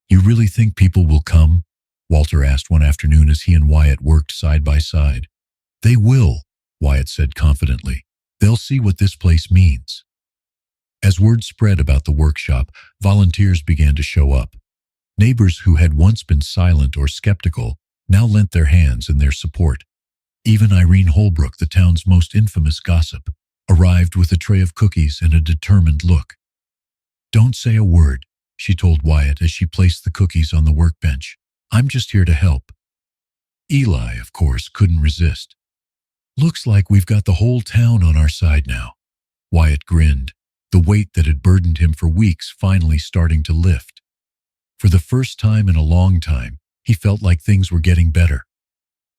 "You really think people will come?" Walter asked one afternoon as he and Wyatt worked side by side. "They will," Wyatt said confidently. "They'll see what this place means." As word spread about the workshop, volunteers began to show up. Neighbors who had once been silent or skeptical now lent their hands in their support. Even Irene Holbrook, the town's most infamous gossip, arrived with a tray of cookies and a determined look. "Don't say a word," she told Wyatt as she placed the cookies on the workbench. "I'm just here to help." Eli, of course, couldn't resist. "Looks like we've got the whole town on our side now." Wyatt grinned, the weight that had burdened him for weeks finally starting to lift. For the first time in a long time, he felt like things were getting better.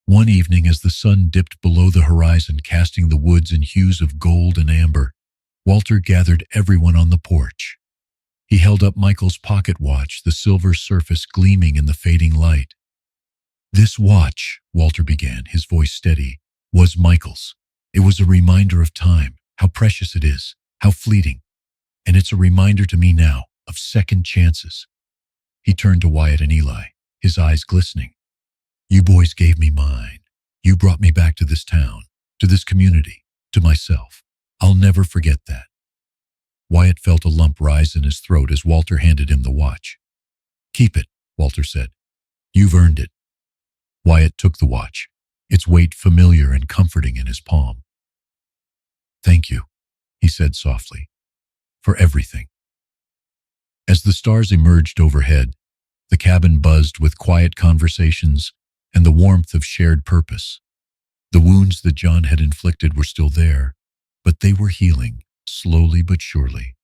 One evening, as the sun dipped below the horizon, casting the woods in hues of gold and amber, Walter gathered everyone on the porch. He held up Michael's pocket watch, the silver surface gleaming in the fading light. "This watch," Walter began, his voice steady, "was Michael's. It was a reminder of time, how precious it is, how fleeting. And it's a reminder to me now of second chances." He turned to Wyatt and Eli. his eyes glistening. You boys gave me mine. You brought me back to this town, to this community, to myself. I'll never forget that. Wyatt felt a lump rise in his throat as Walter handed him the watch. Keep it, Walter said. You've earned it. Wyatt took the watch, its weight familiar and comforting in his palm. Thank you, he said softly, for everything. As the stars emerged overhead, the cabin buzzed with quiet conversations and the warmth of shared purpose. The wounds that John had inflicted were still there, but they were healing, slowly but surely.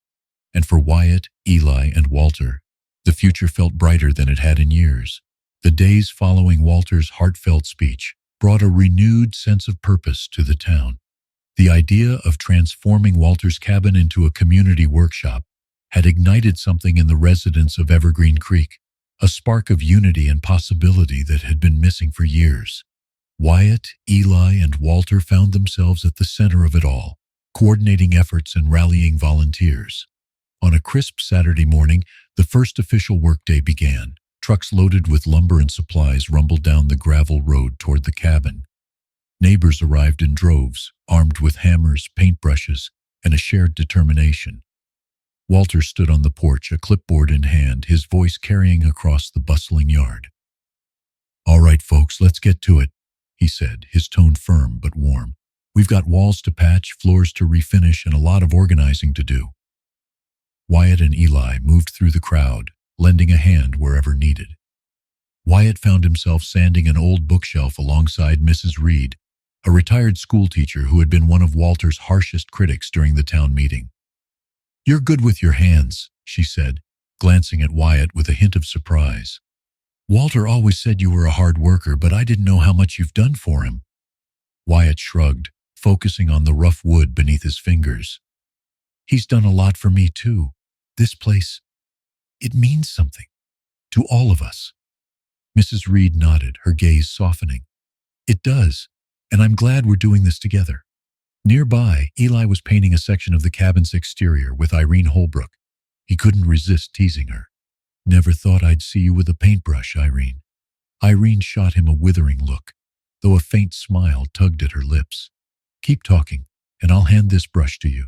And for Wyatt, Eli, and Walter, the future felt brighter than it had in years. The days following Walter's heartfelt speech brought a renewed sense of purpose to the town. The idea of transforming Walter's cabin into a community workshop had ignited something in the residents of Evergreen Creek, a spark of unity and possibility that had been missing for years. Wyatt, Eli, and Walter found themselves at the center of it all, coordinating efforts and rallying volunteers. On a crisp Saturday morning, the first official workday began. Trucks loaded with lumber and supplies rumbled down the gravel road toward the cabin. Neighbors arrived in droves, armed with hammers, paintbrushes, and a shared determination. Walter stood on the porch, a clipboard in hand, his voice carrying across the bustling yard. All right, folks, let's get to it, he said, his tone firm but warm. We've got walls to patch, floors to refinish, and a lot of organizing to do. Wyatt and Eli moved through the crowd, lending a hand wherever needed. Wyatt found himself sanding an old bookshelf alongside Mrs. Reed, a retired schoolteacher who had been one of Walter's harshest critics during the town meeting. You're good with your hands, she said, glancing at Wyatt with a hint of surprise. Walter always said you were a hard worker, but I didn't know how much you've done for him. Wyatt shrugged, focusing on the rough wood beneath his fingers. He's done a lot for me, too. This place, it means something. To all of us. Mrs. Reed nodded, her gaze softening. It does, and I'm glad we're doing this together. Nearby, Eli was painting a section of the cabin's exterior with Irene Holbrook. He couldn't resist teasing her. Never thought I'd see you with a paintbrush, Irene. Irene shot him a withering look, though a faint smile tugged at her lips. Keep talking, and I'll hand this brush to you.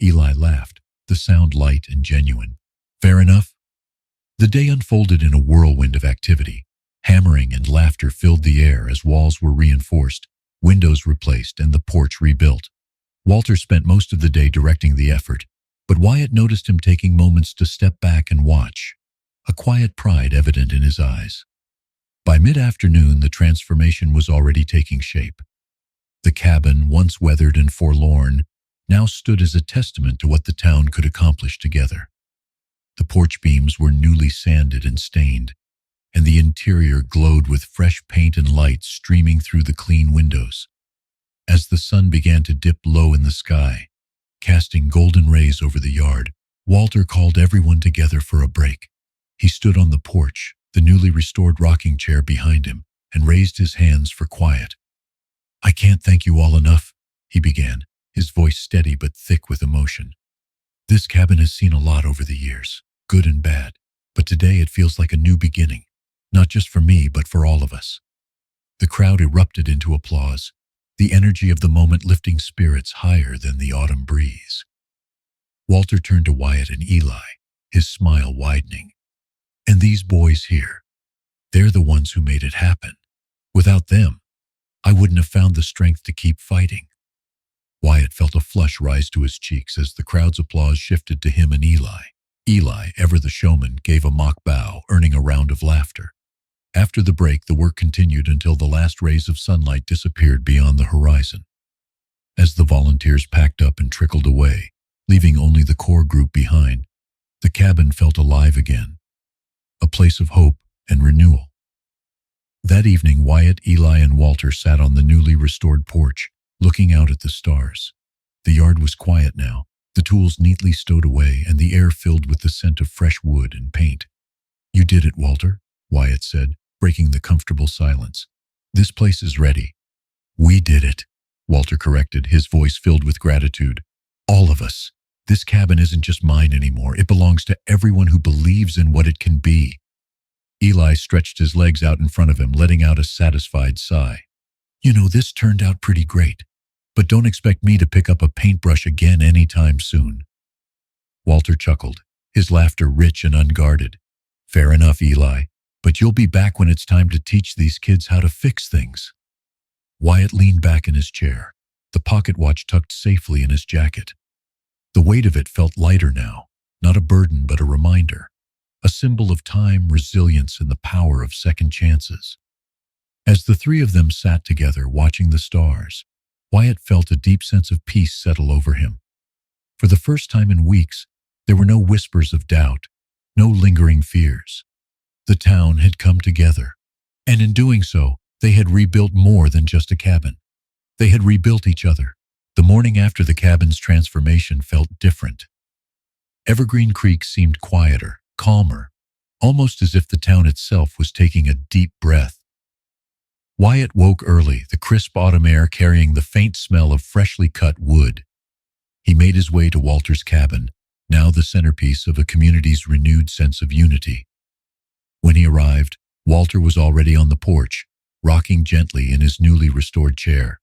Eli laughed, the sound light and genuine. Fair enough? The day unfolded in a whirlwind of activity. Hammering and laughter filled the air as walls were reinforced, windows replaced, and the porch rebuilt. Walter spent most of the day directing the effort, but Wyatt noticed him taking moments to step back and watch, a quiet pride evident in his eyes. By mid-afternoon, the transformation was already taking shape. The cabin, once weathered and forlorn, now stood as a testament to what the town could accomplish together. The porch beams were newly sanded and stained, and the interior glowed with fresh paint and light streaming through the clean windows. As the sun began to dip low in the sky, casting golden rays over the yard, Walter called everyone together for a break. He stood on the porch, the newly restored rocking chair behind him, and raised his hands for quiet. I can't thank you all enough, he began, his voice steady but thick with emotion. This cabin has seen a lot over the years, good and bad, but today it feels like a new beginning. Not just for me, but for all of us. The crowd erupted into applause, the energy of the moment lifting spirits higher than the autumn breeze. Walter turned to Wyatt and Eli, his smile widening. And these boys here, they're the ones who made it happen. Without them, I wouldn't have found the strength to keep fighting. Wyatt felt a flush rise to his cheeks as the crowd's applause shifted to him and Eli. Eli, ever the showman, gave a mock bow, earning a round of laughter. After the break, the work continued until the last rays of sunlight disappeared beyond the horizon. As the volunteers packed up and trickled away, leaving only the core group behind, the cabin felt alive again, a place of hope and renewal. That evening, Wyatt, Eli, and Walter sat on the newly restored porch, looking out at the stars. The yard was quiet now, the tools neatly stowed away, and the air filled with the scent of fresh wood and paint. You did it, Walter, Wyatt said, breaking the comfortable silence. This place is ready. We did it, Walter corrected, his voice filled with gratitude. All of us. This cabin isn't just mine anymore. It belongs to everyone who believes in what it can be. Eli stretched his legs out in front of him, letting out a satisfied sigh. This turned out pretty great, but don't expect me to pick up a paintbrush again anytime soon. Walter chuckled, his laughter rich and unguarded. Fair enough, Eli, but you'll be back when it's time to teach these kids how to fix things. Wyatt leaned back in his chair, the pocket watch tucked safely in his jacket. The weight of it felt lighter now, not a burden but a reminder, a symbol of time, resilience, and the power of second chances. As the three of them sat together watching the stars, Wyatt felt a deep sense of peace settle over him. For the first time in weeks, there were no whispers of doubt, no lingering fears. The town had come together, and in doing so, they had rebuilt more than just a cabin. They had rebuilt each other. The morning after the cabin's transformation felt different. Evergreen Creek seemed quieter, calmer, almost as if the town itself was taking a deep breath. Wyatt woke early, the crisp autumn air carrying the faint smell of freshly cut wood. He made his way to Walter's cabin, now the centerpiece of a community's renewed sense of unity. When he arrived, Walter was already on the porch, rocking gently in his newly restored chair.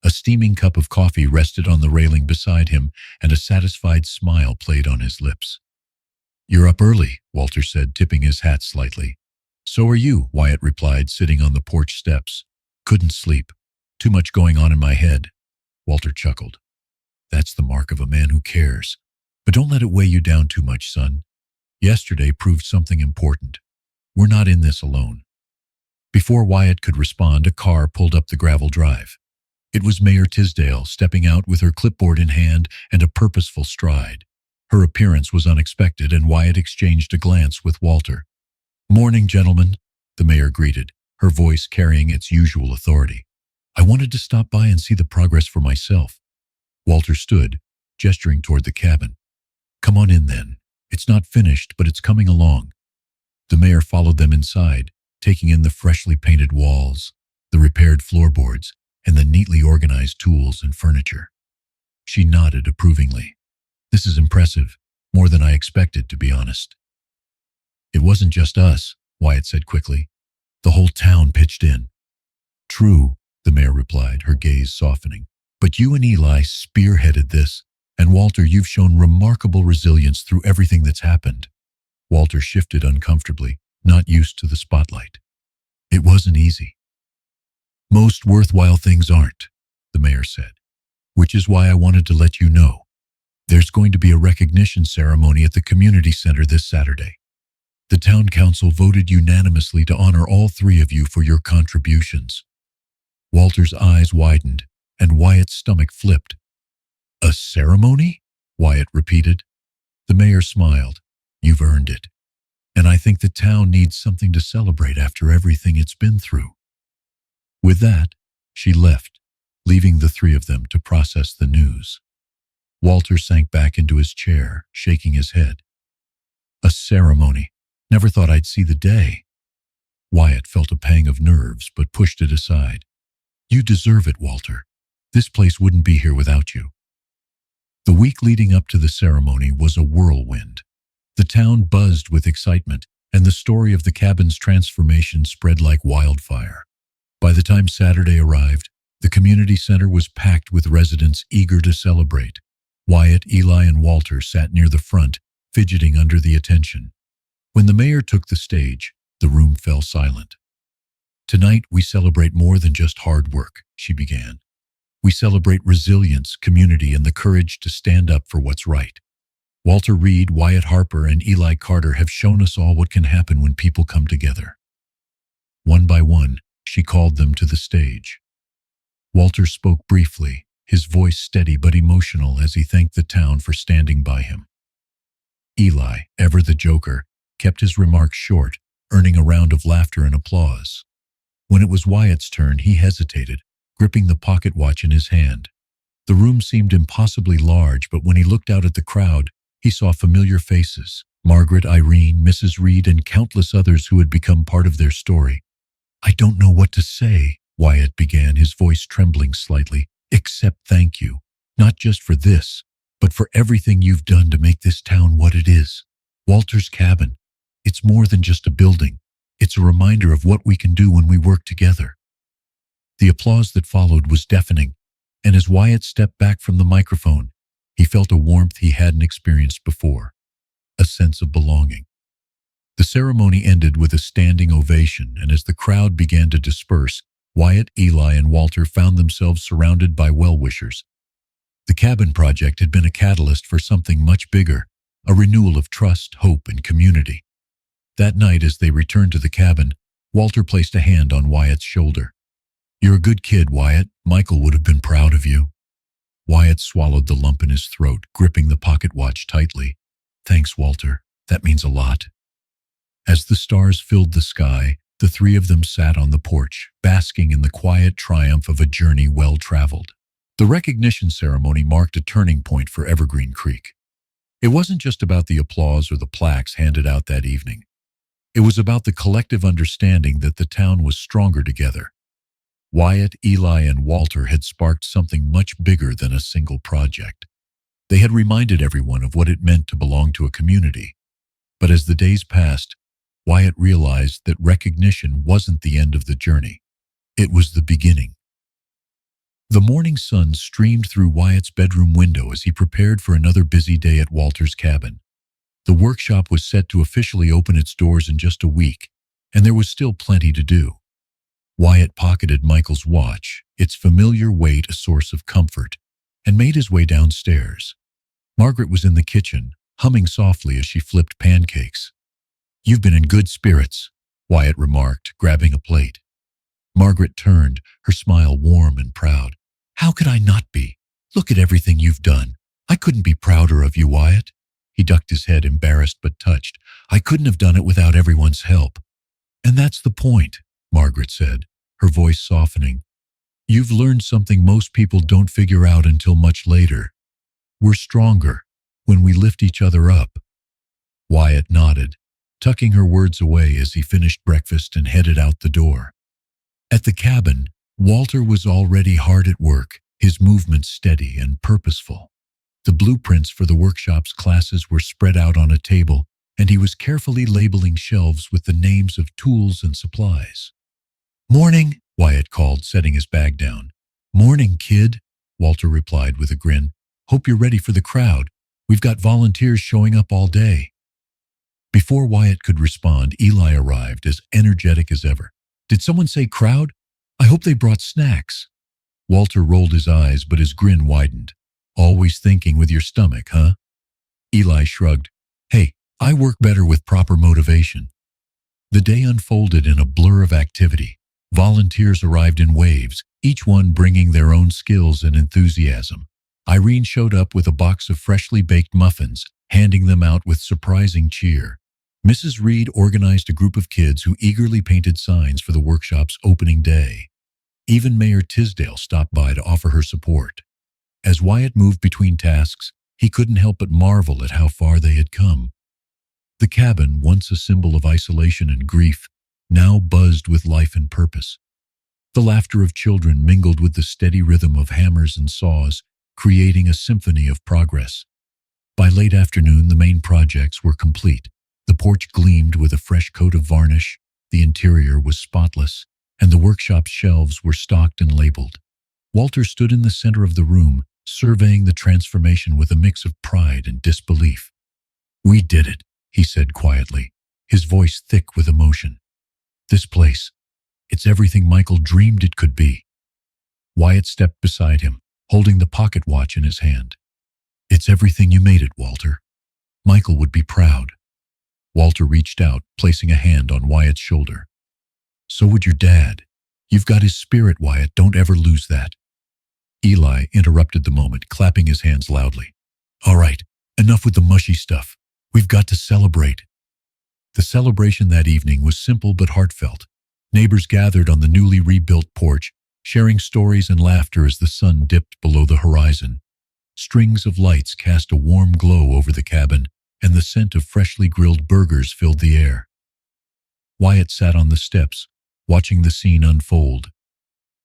A steaming cup of coffee rested on the railing beside him, and a satisfied smile played on his lips. "You're up early," Walter said, tipping his hat slightly. "So are you," Wyatt replied, sitting on the porch steps. "Couldn't sleep. Too much going on in my head." Walter chuckled. "That's the mark of a man who cares. But don't let it weigh you down too much, son. Yesterday proved something important. We're not in this alone." Before Wyatt could respond, a car pulled up the gravel drive. It was Mayor Tisdale, stepping out with her clipboard in hand and a purposeful stride. Her appearance was unexpected, and Wyatt exchanged a glance with Walter. "Morning, gentlemen," the mayor greeted, her voice carrying its usual authority. "I wanted to stop by and see the progress for myself." Walter stood, gesturing toward the cabin. "Come on in, then. It's not finished, but it's coming along." The mayor followed them inside, taking in the freshly painted walls, the repaired floorboards, and the neatly organized tools and furniture. She nodded approvingly. "This is impressive, more than I expected, to be honest." "It wasn't just us," Wyatt said quickly. "The whole town pitched in." "True," the mayor replied, her gaze softening. "But you and Eli spearheaded this, and Walter, you've shown remarkable resilience through everything that's happened." Walter shifted uncomfortably, not used to the spotlight. "It wasn't easy." "Most worthwhile things aren't," the mayor said, "which is why I wanted to let you know. There's going to be a recognition ceremony at the community center this Saturday. The town council voted unanimously to honor all three of you for your contributions." Walter's eyes widened, and Wyatt's stomach flipped. "A ceremony?" Wyatt repeated. The mayor smiled. "You've earned it. And I think the town needs something to celebrate after everything it's been through." With that, she left, leaving the three of them to process the news. Walter sank back into his chair, shaking his head. A ceremony. Never thought I'd see the day. Wyatt felt a pang of nerves, but pushed it aside. "You deserve it, Walter. This place wouldn't be here without you." The week leading up to the ceremony was a whirlwind. The town buzzed with excitement, and the story of the cabin's transformation spread like wildfire. By the time Saturday arrived, the community center was packed with residents eager to celebrate. Wyatt, Eli, and Walter sat near the front, fidgeting under the attention. When the mayor took the stage, the room fell silent. "Tonight, we celebrate more than just hard work," she began. "We celebrate resilience, community, and the courage to stand up for what's right. Walter Reed, Wyatt Harper, and Eli Carter have shown us all what can happen when people come together." One by one, she called them to the stage. Walter spoke briefly, his voice steady but emotional as he thanked the town for standing by him. Eli, ever the joker, kept his remarks short, earning a round of laughter and applause. When it was Wyatt's turn, he hesitated, gripping the pocket watch in his hand. The room seemed impossibly large, but when he looked out at the crowd, he saw familiar faces: Margaret, Irene, Mrs. Reed, and countless others who had become part of their story. "I don't know what to say," Wyatt began, his voice trembling slightly, "except thank you, not just for this, but for everything you've done to make this town what it is. Walter's cabin, it's more than just a building. It's a reminder of what we can do when we work together." The applause that followed was deafening, and as Wyatt stepped back from the microphone, he felt a warmth he hadn't experienced before, a sense of belonging. The ceremony ended with a standing ovation, and as the crowd began to disperse, Wyatt, Eli, and Walter found themselves surrounded by well-wishers. The cabin project had been a catalyst for something much bigger, a renewal of trust, hope, and community. That night, as they returned to the cabin, Walter placed a hand on Wyatt's shoulder. "You're a good kid, Wyatt. Michael would have been proud of you." Wyatt swallowed the lump in his throat, gripping the pocket watch tightly. "Thanks, Walter. That means a lot." As the stars filled the sky, the three of them sat on the porch, basking in the quiet triumph of a journey well traveled. The recognition ceremony marked a turning point for Evergreen Creek. It wasn't just about the applause or the plaques handed out that evening. It was about the collective understanding that the town was stronger together. Wyatt, Eli, and Walter had sparked something much bigger than a single project. They had reminded everyone of what it meant to belong to a community. But as the days passed, Wyatt realized that recognition wasn't the end of the journey. It was the beginning. The morning sun streamed through Wyatt's bedroom window as he prepared for another busy day at Walter's cabin. The workshop was set to officially open its doors in just a week, and there was still plenty to do. Wyatt pocketed Michael's watch, its familiar weight a source of comfort, and made his way downstairs. Margaret was in the kitchen, humming softly as she flipped pancakes. "You've been in good spirits," Wyatt remarked, grabbing a plate. Margaret turned, her smile warm and proud. "How could I not be? Look at everything you've done. I couldn't be prouder of you, Wyatt." He ducked his head, embarrassed but touched. "I couldn't have done it without everyone's help." "And that's the point," Margaret said, her voice softening. "You've learned something most people don't figure out until much later. We're stronger when we lift each other up." Wyatt nodded, tucking her words away as he finished breakfast and headed out the door. At the cabin, Walter was already hard at work, his movements steady and purposeful. The blueprints for the workshop's classes were spread out on a table, and he was carefully labeling shelves with the names of tools and supplies. "Morning," Wyatt called, setting his bag down. "Morning, kid," Walter replied with a grin. "Hope you're ready for the crowd. We've got volunteers showing up all day." Before Wyatt could respond, Eli arrived, as energetic as ever. "Did someone say crowd? I hope they brought snacks." Walter rolled his eyes, but his grin widened. "Always thinking with your stomach, huh?" Eli shrugged. "Hey, I work better with proper motivation." The day unfolded in a blur of activity. Volunteers arrived in waves, each one bringing their own skills and enthusiasm. Irene showed up with a box of freshly baked muffins, handing them out with surprising cheer. Mrs. Reed organized a group of kids who eagerly painted signs for the workshop's opening day. Even Mayor Tisdale stopped by to offer her support. As Wyatt moved between tasks, he couldn't help but marvel at how far they had come. The cabin, once a symbol of isolation and grief, now buzzed with life and purpose. The laughter of children mingled with the steady rhythm of hammers and saws, creating a symphony of progress. By late afternoon, the main projects were complete. The porch gleamed with a fresh coat of varnish, the interior was spotless, and the workshop's shelves were stocked and labeled. Walter stood in the center of the room, surveying the transformation with a mix of pride and disbelief. "We did it," he said quietly, his voice thick with emotion. "This place, it's everything Michael dreamed it could be." Wyatt stepped beside him, holding the pocket watch in his hand. "It's everything you made it, Walter. Michael would be proud." Walter reached out, placing a hand on Wyatt's shoulder. "So would your dad. You've got his spirit, Wyatt. Don't ever lose that." Eli interrupted the moment, clapping his hands loudly. "All right, enough with the mushy stuff. We've got to celebrate." The celebration that evening was simple but heartfelt. Neighbors gathered on the newly rebuilt porch, sharing stories and laughter as the sun dipped below the horizon. Strings of lights cast a warm glow over the cabin, and the scent of freshly grilled burgers filled the air. Wyatt sat on the steps, watching the scene unfold.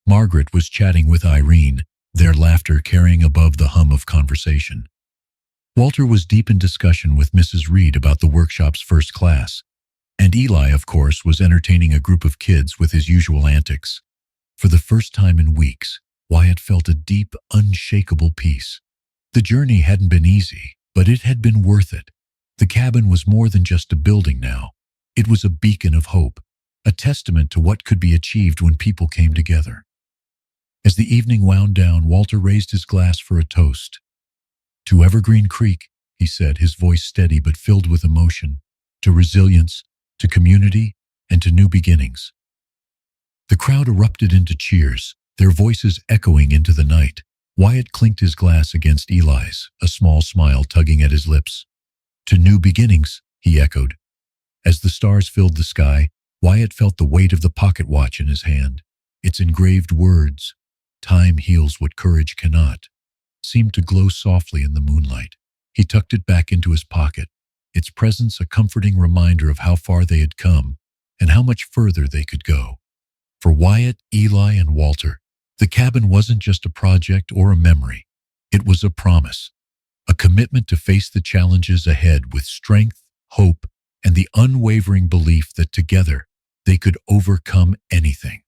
Margaret was chatting with Irene, their laughter carrying above the hum of conversation. Walter was deep in discussion with Mrs. Reed about the workshop's first class. And Eli, of course, was entertaining a group of kids with his usual antics. For the first time in weeks, Wyatt felt a deep, unshakable peace. The journey hadn't been easy, but it had been worth it. The cabin was more than just a building now. It was a beacon of hope, a testament to what could be achieved when people came together. As the evening wound down, Walter raised his glass for a toast. "To Evergreen Creek," he said, his voice steady but filled with emotion. "To resilience, to community, and to new beginnings." The crowd erupted into cheers, their voices echoing into the night. Wyatt clinked his glass against Eli's, a small smile tugging at his lips. "To new beginnings," he echoed. As the stars filled the sky, Wyatt felt the weight of the pocket watch in his hand. Its engraved words, "Time heals what courage cannot," seemed to glow softly in the moonlight. He tucked it back into his pocket, its presence a comforting reminder of how far they had come and how much further they could go. For Wyatt, Eli, and Walter, the cabin wasn't just a project or a memory. It was a promise, a commitment to face the challenges ahead with strength, hope, and the unwavering belief that together they could overcome anything.